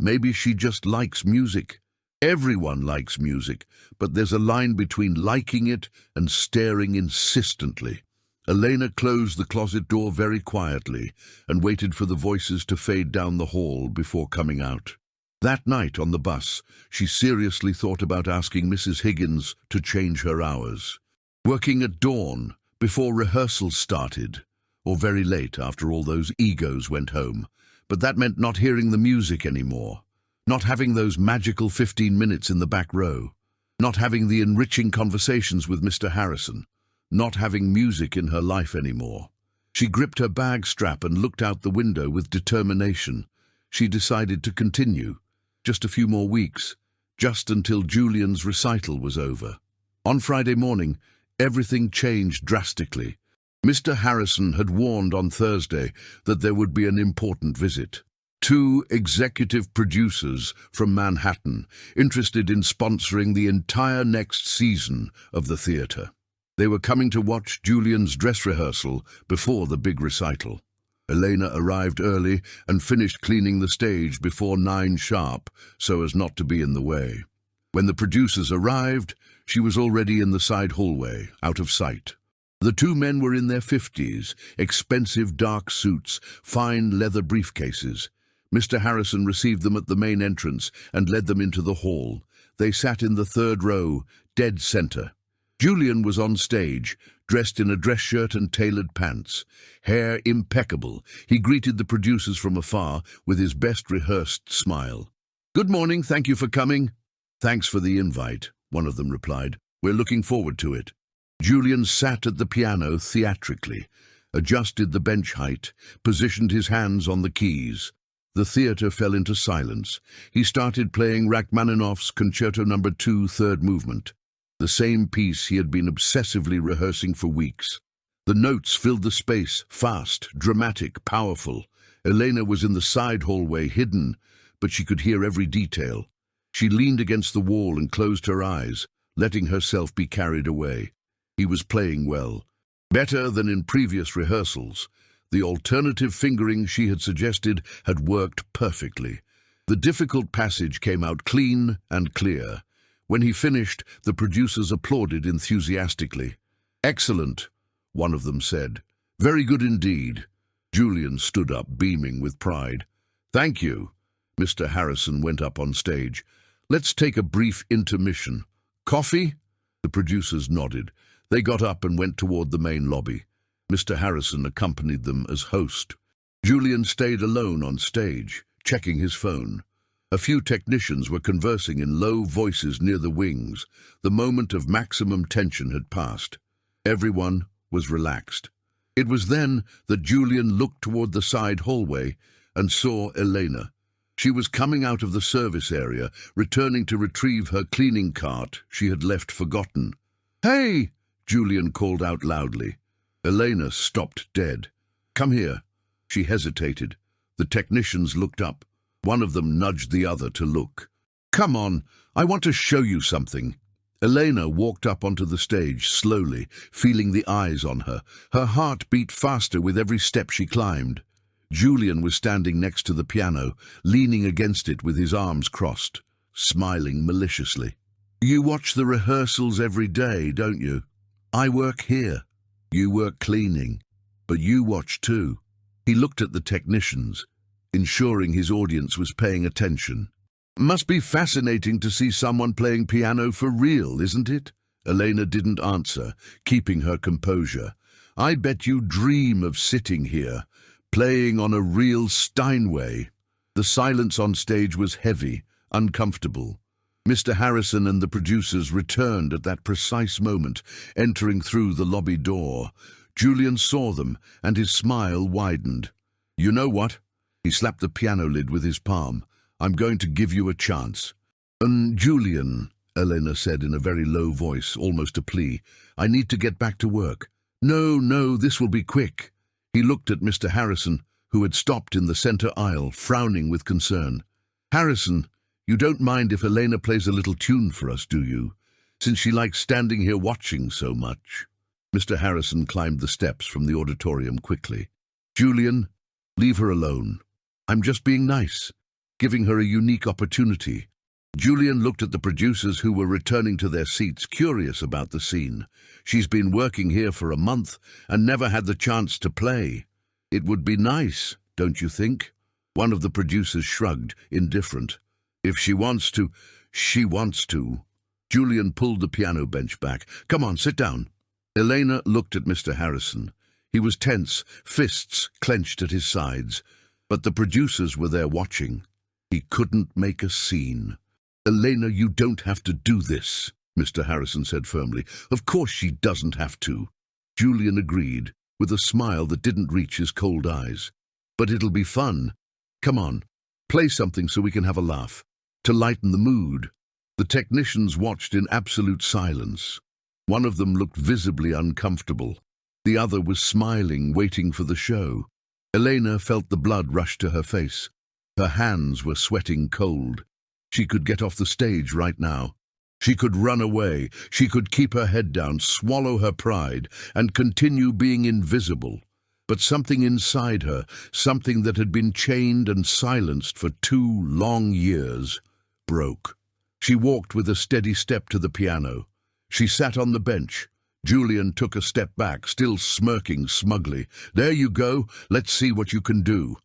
Maybe she just likes music. Everyone likes music, but there's a line between liking it and staring insistently. Elena closed the closet door very quietly and waited for the voices to fade down the hall before coming out. That night on the bus, she seriously thought about asking Mrs. Higgins to change her hours. Working at dawn, before rehearsals started, or very late after all those egos went home. But that meant not hearing the music anymore, not having those magical 15 minutes in the back row, not having the enriching conversations with Mr. Harrison, not having music in her life anymore. She gripped her bag strap and looked out the window with determination. She decided to continue. Just a few more weeks, just until Julian's recital was over. On Friday morning, everything changed drastically. Mr. Harrison had warned on Thursday that there would be an important visit. 2 executive producers from Manhattan, interested in sponsoring the entire next season of the theatre. They were coming to watch Julian's dress rehearsal before the big recital. Elena arrived early and finished cleaning the stage before 9 sharp, so as not to be in the way. When the producers arrived, she was already in the side hallway, out of sight. The 2 men were in their 50s, expensive dark suits, fine leather briefcases. Mr. Harrison received them at the main entrance and led them into the hall. They sat in the 3rd row, dead center. Julian was on stage, dressed in a dress shirt and tailored pants. Hair impeccable, he greeted the producers from afar with his best rehearsed smile. "Good morning, thank you for coming." "Thanks for the invite," one of them replied. "We're looking forward to it." Julian sat at the piano theatrically, adjusted the bench height, positioned his hands on the keys. The theatre fell into silence. He started playing Rachmaninoff's Concerto No. 2, 3rd movement, the same piece he had been obsessively rehearsing for weeks. The notes filled the space, fast, dramatic, powerful. Elena was in the side hallway, hidden, but she could hear every detail. She leaned against the wall and closed her eyes, letting herself be carried away. He was playing well, better than in previous rehearsals. The alternative fingering she had suggested had worked perfectly. The difficult passage came out clean and clear. When he finished, the producers applauded enthusiastically. "Excellent," one of them said. "Very good indeed." Julian stood up, beaming with pride. "Thank you." Mr. Harrison went up on stage. "Let's take a brief intermission. Coffee?" The producers nodded. They got up and went toward the main lobby. Mr. Harrison accompanied them as host. Julian stayed alone on stage, checking his phone. A few technicians were conversing in low voices near the wings. The moment of maximum tension had passed. Everyone was relaxed. It was then that Julian looked toward the side hallway and saw Elena. She was coming out of the service area, returning to retrieve her cleaning cart she had left forgotten. "Hey!" Julian called out loudly. Elena stopped dead. "Come here." She hesitated. The technicians looked up. One of them nudged the other to look. "Come on, I want to show you something." Elena walked up onto the stage slowly, feeling the eyes on her. Her heart beat faster with every step she climbed. Julian was standing next to the piano, leaning against it with his arms crossed, smiling maliciously. "You watch the rehearsals every day, don't you? I work here. You work cleaning. But you watch too." He looked at the technicians, ensuring his audience was paying attention. "Must be fascinating to see someone playing piano for real, isn't it?" Elena didn't answer, keeping her composure. "I bet you dream of sitting here, playing on a real Steinway." The silence on stage was heavy, uncomfortable. Mr. Harrison and the producers returned at that precise moment, entering through the lobby door. Julian saw them, and his smile widened. "You know what?" He slapped the piano lid with his palm. "I'm going to give you a chance." Julian," Elena said in a very low voice, almost a plea, "I need to get back to work." No, this will be quick." He looked at Mr. Harrison, who had stopped in the center aisle, frowning with concern. "Harrison, you don't mind if Elena plays a little tune for us, do you? Since she likes standing here watching so much." Mr. Harrison climbed the steps from the auditorium quickly. "Julian, leave her alone. I'm just being nice, giving her a unique opportunity." Julian looked at the producers who were returning to their seats, curious about the scene. "She's been working here for a month and never had the chance to play. It would be nice, don't you think?" One of the producers shrugged, indifferent. "If she wants to, she wants to." Julian pulled the piano bench back. "Come on, sit down." Elena looked at Mr. Harrison. He was tense, fists clenched at his sides, but the producers were there watching. He couldn't make a scene. "Elena, you don't have to do this," Mr. Harrison said firmly. "Of course she doesn't have to." Julian agreed, with a smile that didn't reach his cold eyes. "But it'll be fun. Come on, play something so we can have a laugh, to lighten the mood." The technicians watched in absolute silence. One of them looked visibly uncomfortable. The other was smiling, waiting for the show. Elena felt the blood rush to her face. Her hands were sweating cold. She could get off the stage right now. She could run away. She could keep her head down, swallow her pride, and continue being invisible. But something inside her, something that had been chained and silenced for 2 long years, broke. She walked with a steady step to the piano. She sat on the bench. Julian took a step back, still smirking smugly. "There you go. Let's see what you can do."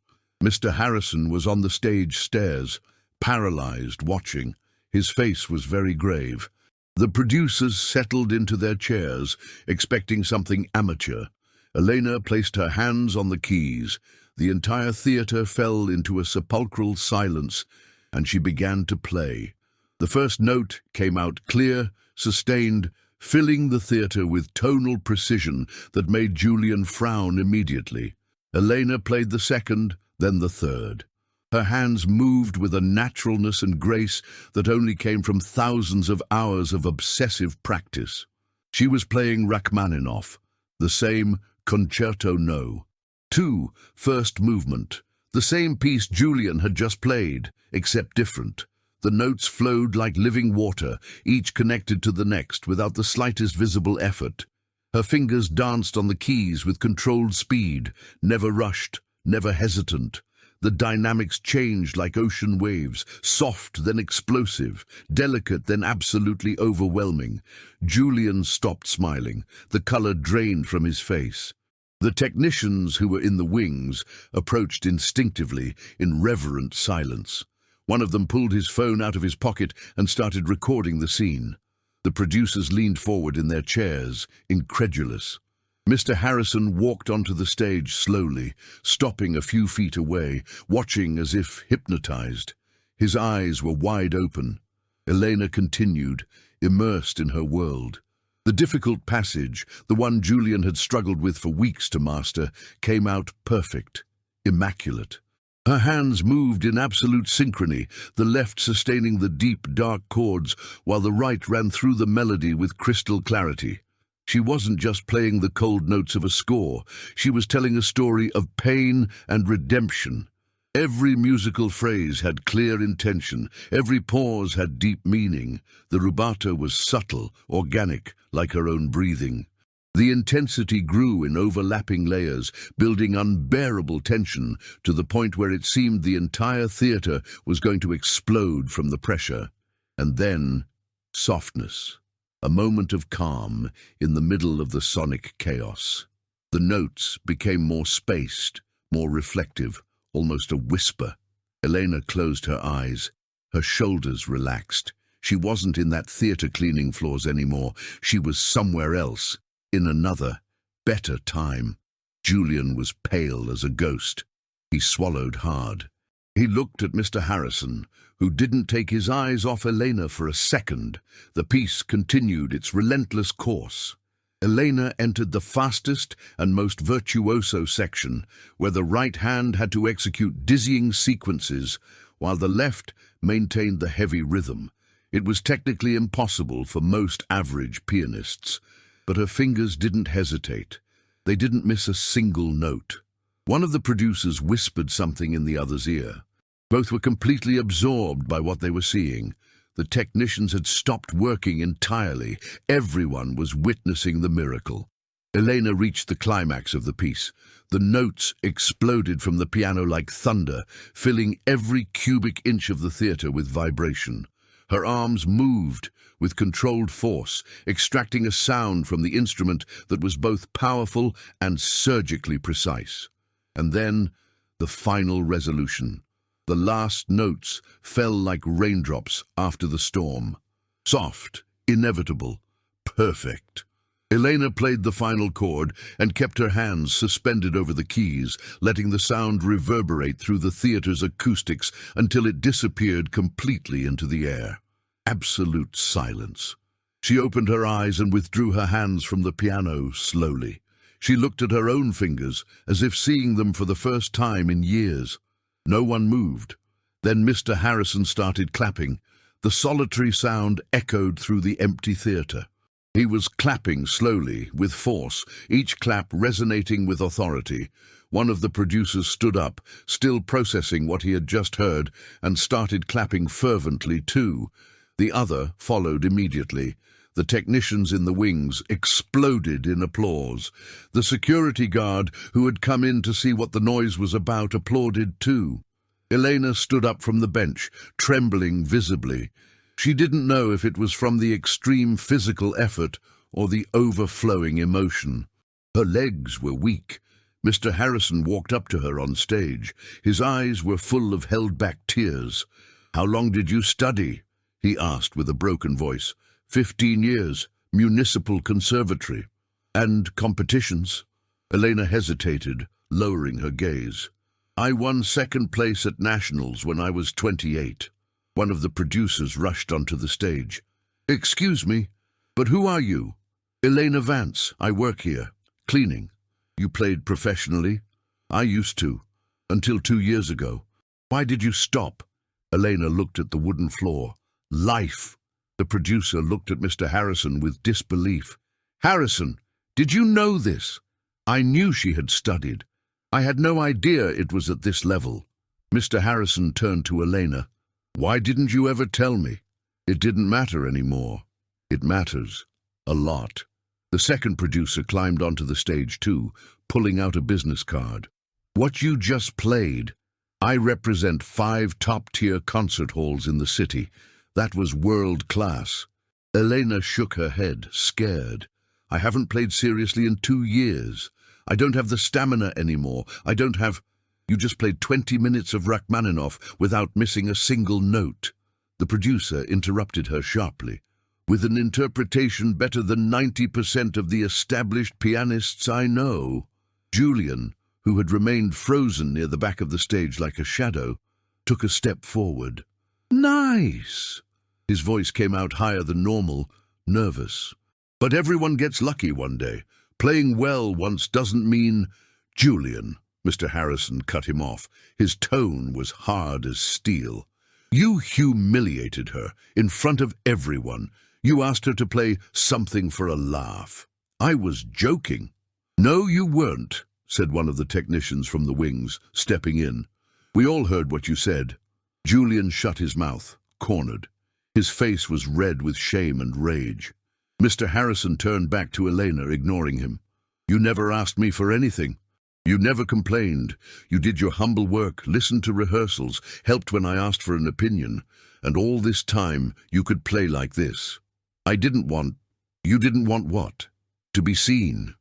Mr. Harrison was on the stage stairs, paralyzed, watching. His face was very grave. The producers settled into their chairs, expecting something amateur. Elena placed her hands on the keys. The entire theater fell into a sepulchral silence, and she began to play. The first note came out clear, sustained, filling the theater with tonal precision that made Julian frown immediately. Elena played the second, then the third. Her hands moved with a naturalness and grace that only came from thousands of hours of obsessive practice. She was playing Rachmaninoff, the same Concerto No. 2, first movement, the same piece Julian had just played, except different. The notes flowed like living water, each connected to the next without the slightest visible effort. Her fingers danced on the keys with controlled speed, never rushed, never hesitant. The dynamics changed like ocean waves, soft then explosive, delicate then absolutely overwhelming. Julian stopped smiling. The color drained from his face. The technicians who were in the wings approached instinctively, in reverent silence. One of them pulled his phone out of his pocket and started recording the scene. The producers leaned forward in their chairs, incredulous. Mr. Harrison walked onto the stage slowly, stopping a few feet away, watching as if hypnotized. His eyes were wide open. Elena continued, immersed in her world. The difficult passage, the one Julian had struggled with for weeks to master, came out perfect, immaculate. Her hands moved in absolute synchrony, the left sustaining the deep, dark chords, while the right ran through the melody with crystal clarity. She wasn't just playing the cold notes of a score. She was telling a story of pain and redemption. Every musical phrase had clear intention. Every pause had deep meaning. The rubato was subtle, organic, like her own breathing. The intensity grew in overlapping layers, building unbearable tension to the point where it seemed the entire theater was going to explode from the pressure. And then, softness. A moment of calm in the middle of the sonic chaos. The notes became more spaced, more reflective, almost a whisper. Elena closed her eyes. Her shoulders relaxed. She wasn't in that theater cleaning floors anymore. She was somewhere else. In another, better time. Julian was pale as a ghost. He swallowed hard. He looked at Mr. Harrison, who didn't take his eyes off Elena for a second. The piece continued its relentless course. Elena entered the fastest and most virtuoso section, where the right hand had to execute dizzying sequences, while the left maintained the heavy rhythm. It was technically impossible for most average pianists. But her fingers didn't hesitate. They didn't miss a single note. One of the producers whispered something in the other's ear. Both were completely absorbed by what they were seeing. The technicians had stopped working entirely. Everyone was witnessing the miracle. Elena reached the climax of the piece. The notes exploded from the piano like thunder, filling every cubic inch of the theatre with vibration. Her arms moved with controlled force, extracting a sound from the instrument that was both powerful and surgically precise. And then, the final resolution. The last notes fell like raindrops after the storm. Soft, inevitable, perfect. Elena played the final chord and kept her hands suspended over the keys, letting the sound reverberate through the theatre's acoustics until it disappeared completely into the air. Absolute silence. She opened her eyes and withdrew her hands from the piano slowly. She looked at her own fingers, as if seeing them for the first time in years. No one moved. Then Mr. Harrison started clapping. The solitary sound echoed through the empty theatre. He was clapping slowly, with force, each clap resonating with authority. One of the producers stood up, still processing what he had just heard, and started clapping fervently too. The other followed immediately. The technicians in the wings exploded in applause. The security guard, who had come in to see what the noise was about, applauded too. Elena stood up from the bench, trembling visibly. She didn't know if it was from the extreme physical effort or the overflowing emotion. Her legs were weak. Mr. Harrison walked up to her on stage. His eyes were full of held-back tears. "How long did you study?" he asked with a broken voice. 15 years, municipal conservatory. "And competitions?" Elena hesitated, lowering her gaze. "I won second place at nationals when I was 28. One of the producers rushed onto the stage. "Excuse me, but who are you?" "Elena Vance. I work here. Cleaning." "You played professionally?" "I used to, until 2 years ago." "Why did you stop?" Elena looked at the wooden floor. "Life." The producer looked at Mr. Harrison with disbelief. "Harrison, did you know this?" "I knew she had studied. I had no idea it was at this level." Mr. Harrison turned to Elena. "Why didn't you ever tell me?" "It didn't matter anymore." "It matters. A lot." The second producer climbed onto the stage too, pulling out a business card. "What you just played. I represent 5 top-tier concert halls in the city. That was world-class." Elena shook her head, scared. "I haven't played seriously in 2 years. I don't have the stamina anymore. I don't have—" "You just played 20 minutes of Rachmaninoff without missing a single note." The producer interrupted her sharply. "With an interpretation better than 90% of the established pianists I know." Julian, who had remained frozen near the back of the stage like a shadow, took a step forward. "Nice!" His voice came out higher than normal, nervous. "But everyone gets lucky one day. Playing well once doesn't mean—" "Julian," Mr. Harrison cut him off. His tone was hard as steel. "You humiliated her in front of everyone. You asked her to play something for a laugh." "I was joking." "No, you weren't," said one of the technicians from the wings, stepping in. "We all heard what you said." Julian shut his mouth, cornered. His face was red with shame and rage. Mr. Harrison turned back to Elena, ignoring him. "You never asked me for anything. You never complained. You did your humble work, listened to rehearsals, helped when I asked for an opinion. And all this time, you could play like this. I didn't want—" "You didn't want what?" "To be seen."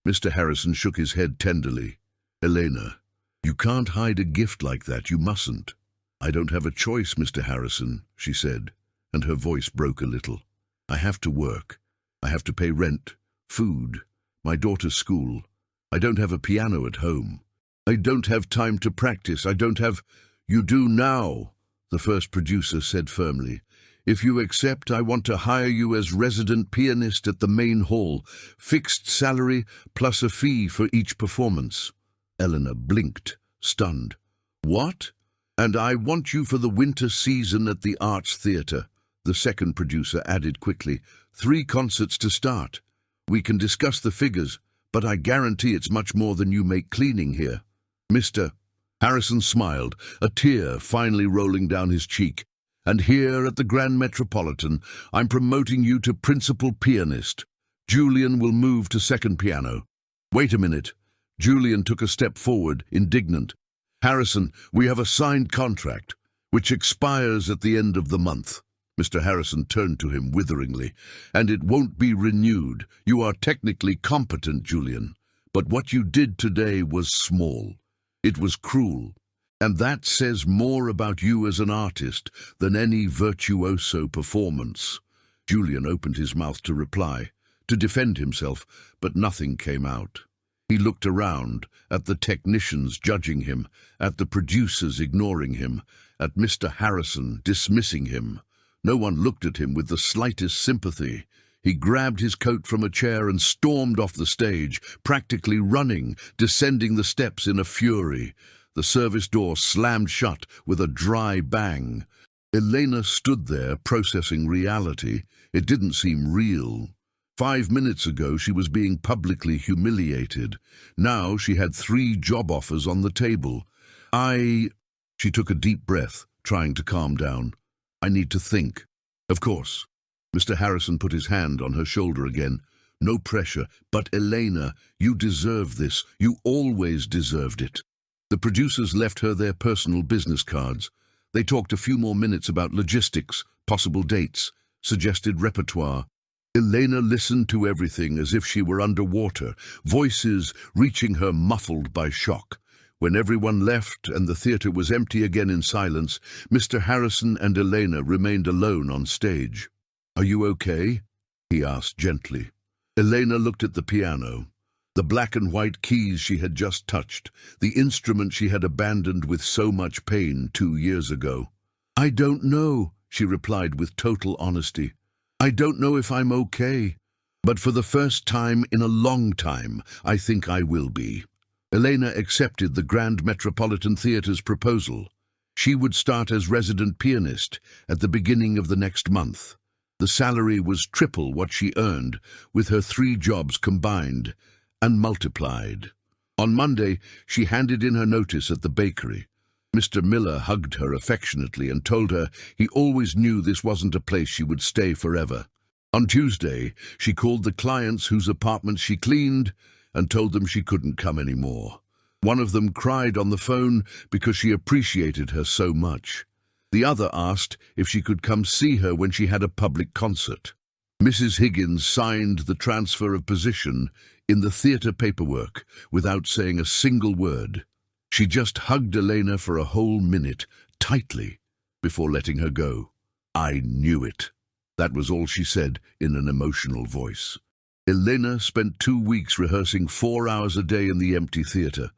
Mr. Harrison shook his head tenderly. "Elena, you can't hide a gift like that. You mustn't." "I don't have a choice, Mr. Harrison," she said, and her voice broke a little. "I have to work. I have to pay rent, food, my daughter's school. I don't have a piano at home. I don't have time to practice. I don't have—" "You do now," the first producer said firmly. "If you accept, I want to hire you as resident pianist at the main hall, fixed salary plus a fee for each performance." Eleanor blinked, stunned. "What?" "And I want you for the winter season at the Arts Theatre," the second producer added quickly. 3 concerts to start. We can discuss the figures, but I guarantee it's much more than you make cleaning here." "Mr. Harrison smiled, a tear finally rolling down his cheek. "And here at the Grand Metropolitan, I'm promoting you to principal pianist. Julian will move to second piano. Wait a minute. Julian took a step forward, indignant. Harrison, we have a signed contract, which expires at the end of the month. Mr. Harrison turned to him witheringly. And it won't be renewed. You are technically competent, Julian. But what you did today was small. It was cruel. And that says more about you as an artist than any virtuoso performance. Julian opened his mouth to reply, to defend himself, but nothing came out. He looked around, at the technicians judging him, at the producers ignoring him, at Mr. Harrison dismissing him. No one looked at him with the slightest sympathy. He grabbed his coat from a chair and stormed off the stage, practically running, descending the steps in a fury. The service door slammed shut with a dry bang. Elena stood there, processing reality. It didn't seem real. 5 minutes ago, she was being publicly humiliated. Now she had 3 job offers on the table. She took a deep breath, trying to calm down. I need to think. Of course. Mr. Harrison put his hand on her shoulder again. No pressure, but Elena, you deserve this. You always deserved it. The producers left her their personal business cards. They talked a few more minutes about logistics, possible dates, suggested repertoire. Elena listened to everything as if she were underwater, voices reaching her muffled by shock. When everyone left and the theatre was empty again in silence, Mr. Harrison and Elena remained alone on stage. Are you okay? He asked gently. Elena looked at the piano. The black and white keys she had just touched, the instrument she had abandoned with so much pain 2 years ago. I don't know, she replied with total honesty. I don't know if I'm okay, but for the first time in a long time, I think I will be. Elena accepted the Grand Metropolitan Theatre's proposal. She would start as resident pianist at the beginning of the next month. The salary was triple what she earned, with her 3 jobs combined and multiplied. On Monday, she handed in her notice at the bakery. Mr. Miller hugged her affectionately and told her he always knew this wasn't a place she would stay forever. On Tuesday, she called the clients whose apartments she cleaned and told them she couldn't come anymore. One of them cried on the phone because she appreciated her so much. The other asked if she could come see her when she had a public concert. Mrs. Higgins signed the transfer of position in the theatre paperwork without saying a single word. She just hugged Elena for a whole minute, tightly, before letting her go. I knew it. That was all she said in an emotional voice. Elena spent 2 weeks rehearsing 4 hours a day in the empty theatre.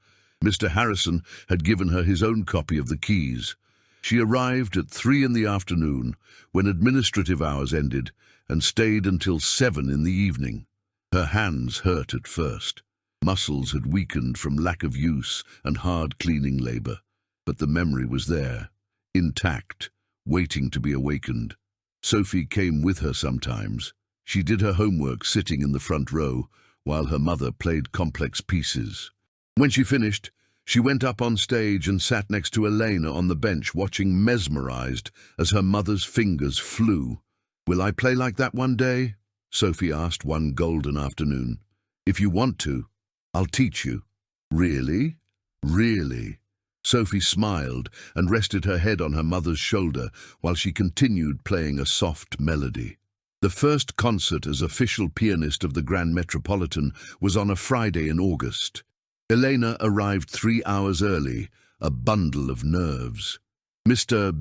Mr. Harrison had given her his own copy of the keys. She arrived at 3 in the afternoon, when administrative hours ended, and stayed until 7 in the evening. Her hands hurt at first. Muscles had weakened from lack of use and hard cleaning labor, but the memory was there, intact, waiting to be awakened. Sophie came with her sometimes. She did her homework sitting in the front row, while her mother played complex pieces. When she finished, she went up on stage and sat next to Elena on the bench, watching mesmerized as her mother's fingers flew. Will I play like that one day? Sophie asked one golden afternoon. If you want to, I'll teach you. Really? Really? Sophie smiled and rested her head on her mother's shoulder while she continued playing a soft melody. The first concert as official pianist of the Grand Metropolitan was on a Friday in August. Elena arrived 3 hours early, a bundle of nerves. Mr.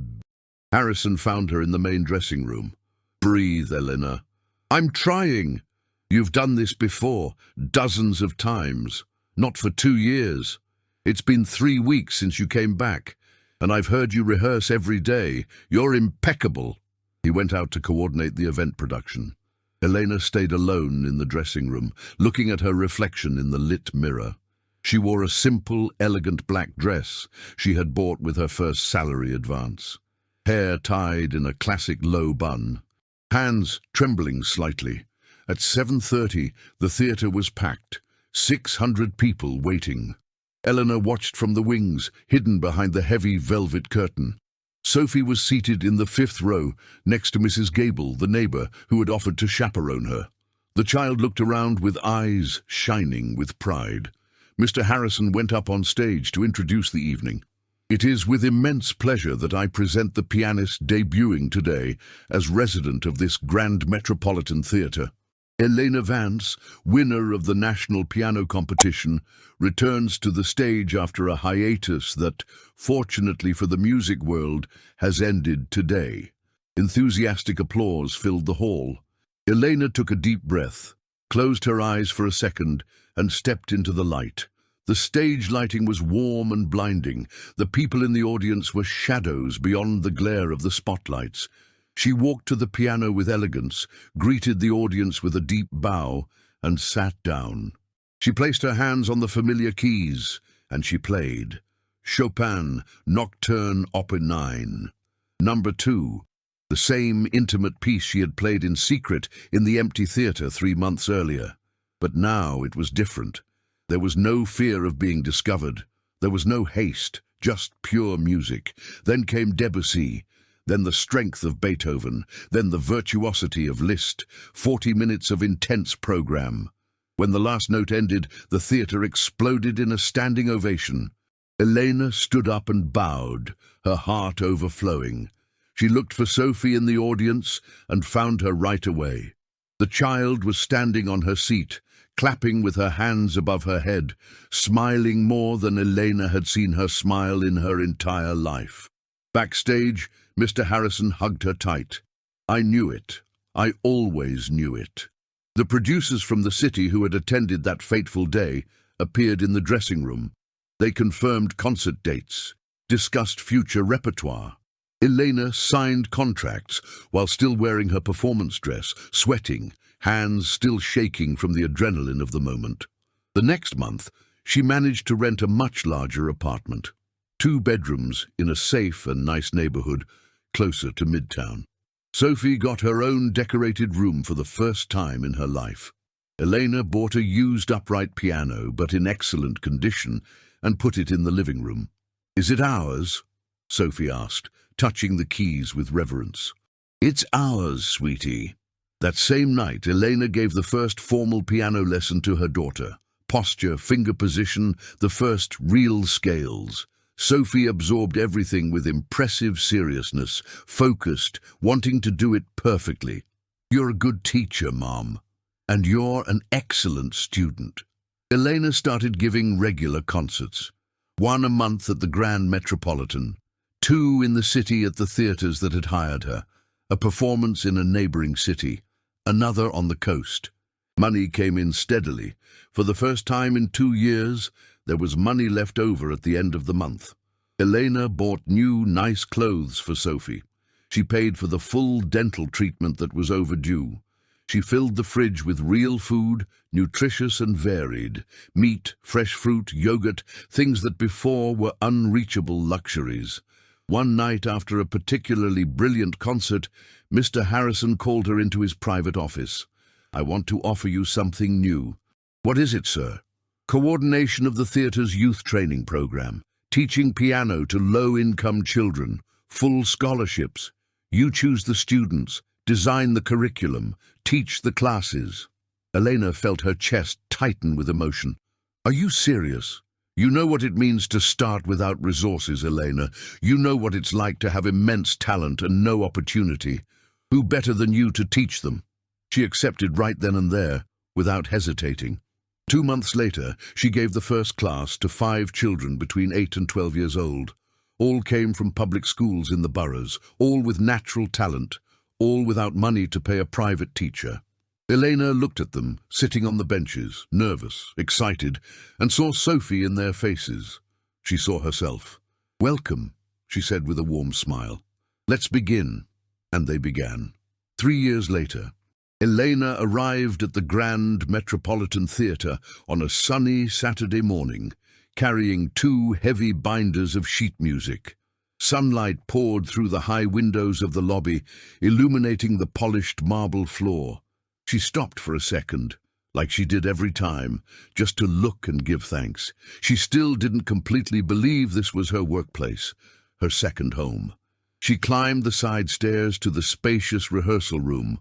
Harrison found her in the main dressing room. Breathe, Elena. I'm trying. You've done this before, dozens of times. Not for 2 years. It's been 3 weeks since you came back, and I've heard you rehearse every day. You're impeccable. He went out to coordinate the event production. Elena stayed alone in the dressing room, looking at her reflection in the lit mirror. She wore a simple, elegant black dress she had bought with her first salary advance. Hair tied in a classic low bun. Hands trembling slightly. At 7:30, the theatre was packed. 600 people waiting. Eleanor watched from the wings, hidden behind the heavy velvet curtain. Sophie was seated in the 5th row, next to Mrs. Gable, the neighbour, who had offered to chaperone her. The child looked around with eyes shining with pride. Mr. Harrison went up on stage to introduce the evening. It is with immense pleasure that I present the pianist debuting today as resident of this grand metropolitan theatre. Elena Vance, winner of the National Piano Competition, returns to the stage after a hiatus that, fortunately for the music world, has ended today. Enthusiastic applause filled the hall. Elena took a deep breath, closed her eyes for a second, and stepped into the light. The stage lighting was warm and blinding. The people in the audience were shadows beyond the glare of the spotlights. She walked to the piano with elegance, greeted the audience with a deep bow, and sat down. She placed her hands on the familiar keys, and she played. Chopin, Nocturne Op. 9. Number 2, the same intimate piece she had played in secret in the empty theatre 3 months earlier. But now it was different. There was no fear of being discovered. There was no haste, just pure music. Then came Debussy, then the strength of Beethoven, then the virtuosity of Liszt, 40 minutes of intense program. When the last note ended, the theatre exploded in a standing ovation. Elena stood up and bowed, her heart overflowing. She looked for Sophie in the audience and found her right away. The child was standing on her seat, clapping with her hands above her head, smiling more than Elena had seen her smile in her entire life. Backstage, Mr. Harrison hugged her tight. I knew it. I always knew it. The producers from the city who had attended that fateful day appeared in the dressing room. They confirmed concert dates, discussed future repertoire. Elena signed contracts while still wearing her performance dress, sweating, hands still shaking from the adrenaline of the moment. The next month, she managed to rent a much larger apartment. 2 bedrooms in a safe and nice neighborhood closer to Midtown. Sophie got her own decorated room for the first time in her life. Elena bought a used upright piano, but in excellent condition, and put it in the living room. Is it ours? Sophie asked, touching the keys with reverence. It's ours, sweetie. That same night, Elena gave the first formal piano lesson to her daughter. Posture, finger position, the first real scales. Sophie absorbed everything with impressive seriousness, focused, wanting to do it perfectly. You're a good teacher, Mom, and you're an excellent student. Elena started giving regular concerts. 1 a month at the Grand Metropolitan, 2 in the city at the theatres that had hired her, a performance in a neighboring city, another on the coast. Money came in steadily. For the first time in 2 years, there was money left over at the end of the month. Elena bought new, nice clothes for Sophie. She paid for the full dental treatment that was overdue. She filled the fridge with real food, nutritious and varied. Meat, fresh fruit, yogurt, things that before were unreachable luxuries. One night after a particularly brilliant concert, Mr. Harrison called her into his private office. I want to offer you something new. What is it, sir? Coordination of the theatre's youth training program, teaching piano to low-income children, full scholarships. You choose the students, design the curriculum, teach the classes. Elena felt her chest tighten with emotion. Are you serious? You know what it means to start without resources, Elena. You know what it's like to have immense talent and no opportunity. Who better than you to teach them? She accepted right then and there, without hesitating. 2 months later, she gave the first class to 5 children between 8 and 12 years old. All came from public schools in the boroughs, all with natural talent, all without money to pay a private teacher. Elena looked at them, sitting on the benches, nervous, excited, and saw Sophie in their faces. She saw herself. Welcome, she said with a warm smile. Let's begin. And they began. 3 years later, Elena arrived at the Grand Metropolitan Theatre on a sunny Saturday morning, carrying 2 heavy binders of sheet music. Sunlight poured through the high windows of the lobby, illuminating the polished marble floor. She stopped for a second, like she did every time, just to look and give thanks. She still didn't completely believe this was her workplace, her second home. She climbed the side stairs to the spacious rehearsal room.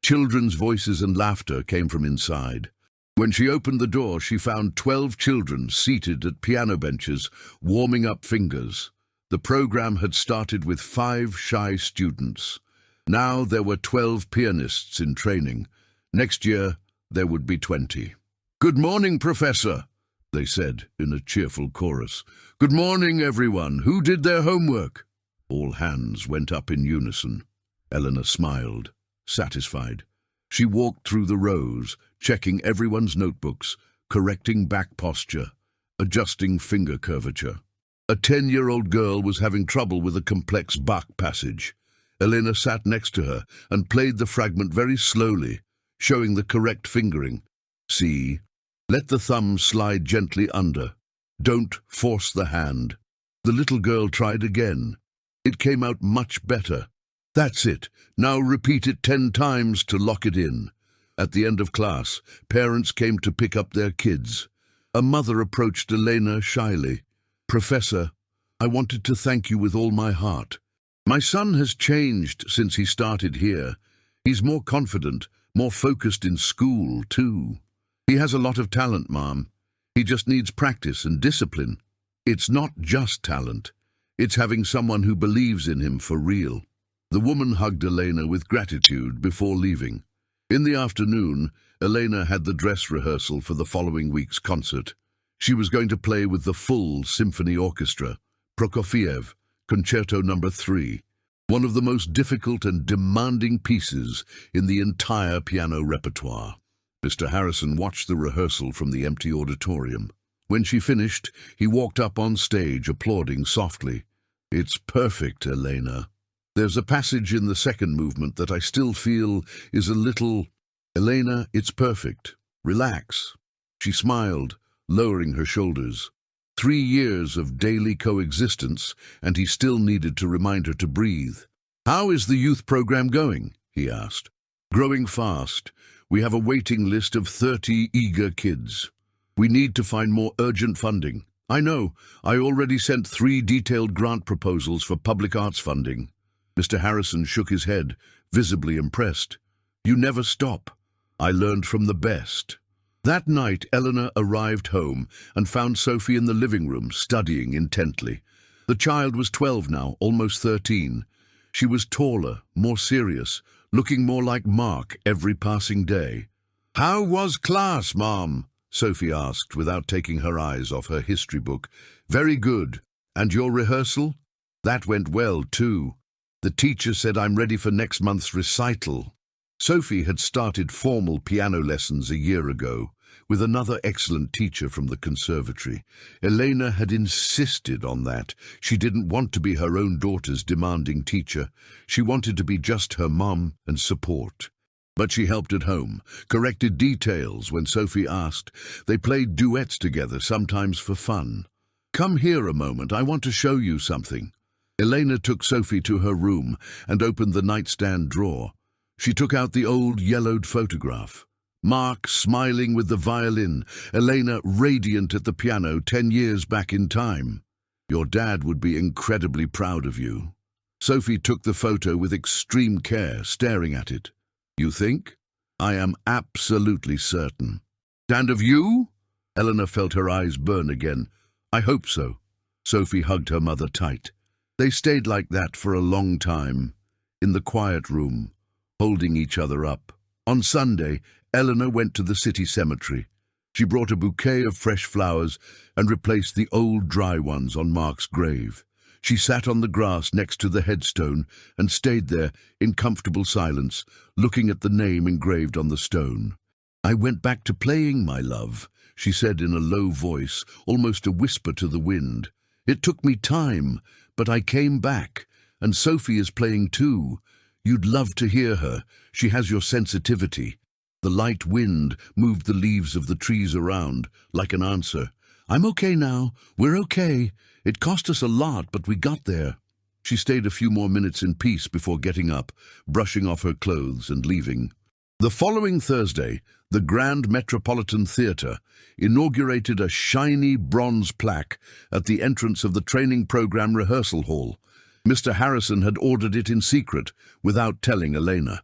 Children's voices and laughter came from inside. When she opened the door, she found 12 children seated at piano benches, warming up fingers. The program had started with 5 shy students. Now there were 12 pianists in training. Next year, there would be 20. "Good morning, Professor," they said in a cheerful chorus. "Good morning, everyone. Who did their homework?" All hands went up in unison. Eleanor smiled, satisfied. She walked through the rows, checking everyone's notebooks, correcting back posture, adjusting finger curvature. A 10-year-old girl was having trouble with a complex Bach passage. Elena sat next to her and played the fragment very slowly, showing the correct fingering. "See, let the thumb slide gently under. Don't force the hand." The little girl tried again. It came out much better. "That's it. Now repeat it 10 times to lock it in." At the end of class, parents came to pick up their kids. A mother approached Elena shyly. "Professor, I wanted to thank you with all my heart. My son has changed since he started here. He's more confident, more focused in school, too. He has a lot of talent, Mom. He just needs practice and discipline. It's not just talent. It's having someone who believes in him for real." The woman hugged Elena with gratitude before leaving. In the afternoon, Elena had the dress rehearsal for the following week's concert. She was going to play with the full symphony orchestra, Prokofiev, Concerto No. 3, one of the most difficult and demanding pieces in the entire piano repertoire. Mr. Harrison watched the rehearsal from the empty auditorium. When she finished, he walked up on stage, applauding softly. "It's perfect, Elena. There's a passage in the second movement that I still feel is a little... Elena, it's perfect. Relax." She smiled, lowering her shoulders. 3 years of daily coexistence, and he still needed to remind her to breathe. "How is the youth program going?" he asked. "Growing fast. We have a waiting list of 30 eager kids. We need to find more urgent funding. I know, I already sent 3 detailed grant proposals for public arts funding." Mr. Harrison shook his head, visibly impressed. "You never stop. I learned from the best." That night, Eleanor arrived home and found Sophie in the living room, studying intently. The child was 12 now, almost 13. She was taller, more serious, looking more like Mark every passing day. "How was class, Mom?" Sophie asked, without taking her eyes off her history book. "Very good. And your rehearsal?" "That went well, too. The teacher said I'm ready for next month's recital." Sophie had started formal piano lessons a year ago, with another excellent teacher from the conservatory. Elena had insisted on that. She didn't want to be her own daughter's demanding teacher. She wanted to be just her mom and support. But she helped at home, corrected details when Sophie asked. They played duets together, sometimes for fun. "Come here a moment, I want to show you something." Elena took Sophie to her room and opened the nightstand drawer. She took out the old yellowed photograph. Mark smiling with the violin, Elena radiant at the piano 10 years back in time. "Your dad would be incredibly proud of you." Sophie took the photo with extreme care, staring at it. "You think?" "I am absolutely certain." "And of you?" Eleanor felt her eyes burn again. "I hope so." Sophie hugged her mother tight. They stayed like that for a long time, in the quiet room, holding each other up. On Sunday, Eleanor went to the city cemetery. She brought a bouquet of fresh flowers and replaced the old dry ones on Mark's grave. She sat on the grass next to the headstone and stayed there in comfortable silence, looking at the name engraved on the stone. "I went back to playing, my love," she said in a low voice, almost a whisper to the wind. "It took me time, but I came back, and Sophie is playing too. You'd love to hear her. She has your sensitivity." The light wind moved the leaves of the trees around, like an answer. "I'm okay now. We're okay. It cost us a lot, but we got there." She stayed a few more minutes in peace before getting up, brushing off her clothes and leaving. The following Thursday, the Grand Metropolitan Theatre inaugurated a shiny bronze plaque at the entrance of the training program rehearsal hall. Mr. Harrison had ordered it in secret, without telling Elena.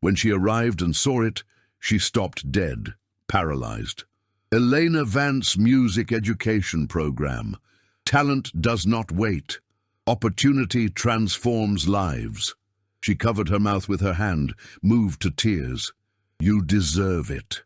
When she arrived and saw it, she stopped dead, paralyzed. Elena Vance Music Education Program. Talent does not wait. Opportunity transforms lives. She covered her mouth with her hand, moved to tears. You deserve it,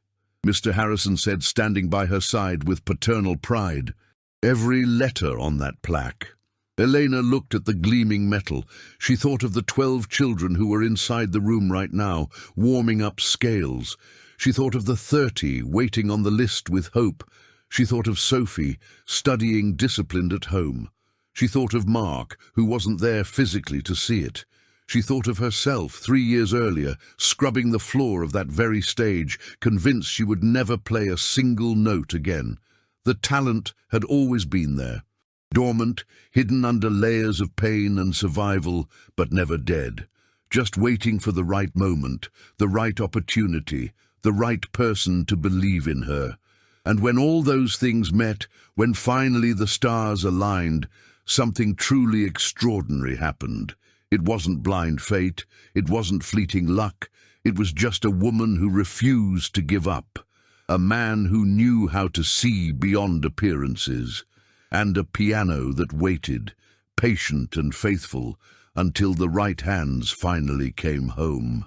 Mr. Harrison said, standing by her side with paternal pride. Every letter on that plaque. Elena looked at the gleaming metal. She thought of the 12 children who were inside the room right now, warming up scales. She thought of the 30 waiting on the list with hope. She thought of Sophie, studying disciplined at home. She thought of Mark, who wasn't there physically to see it. She thought of herself 3 years earlier, scrubbing the floor of that very stage, convinced she would never play a single note again. The talent had always been there, dormant, hidden under layers of pain and survival, but never dead, just waiting for the right moment, the right opportunity, the right person to believe in her. And when all those things met, when finally the stars aligned, something truly extraordinary happened. It wasn't blind fate, it wasn't fleeting luck, it was just a woman who refused to give up, a man who knew how to see beyond appearances, and a piano that waited, patient and faithful, until the right hands finally came home.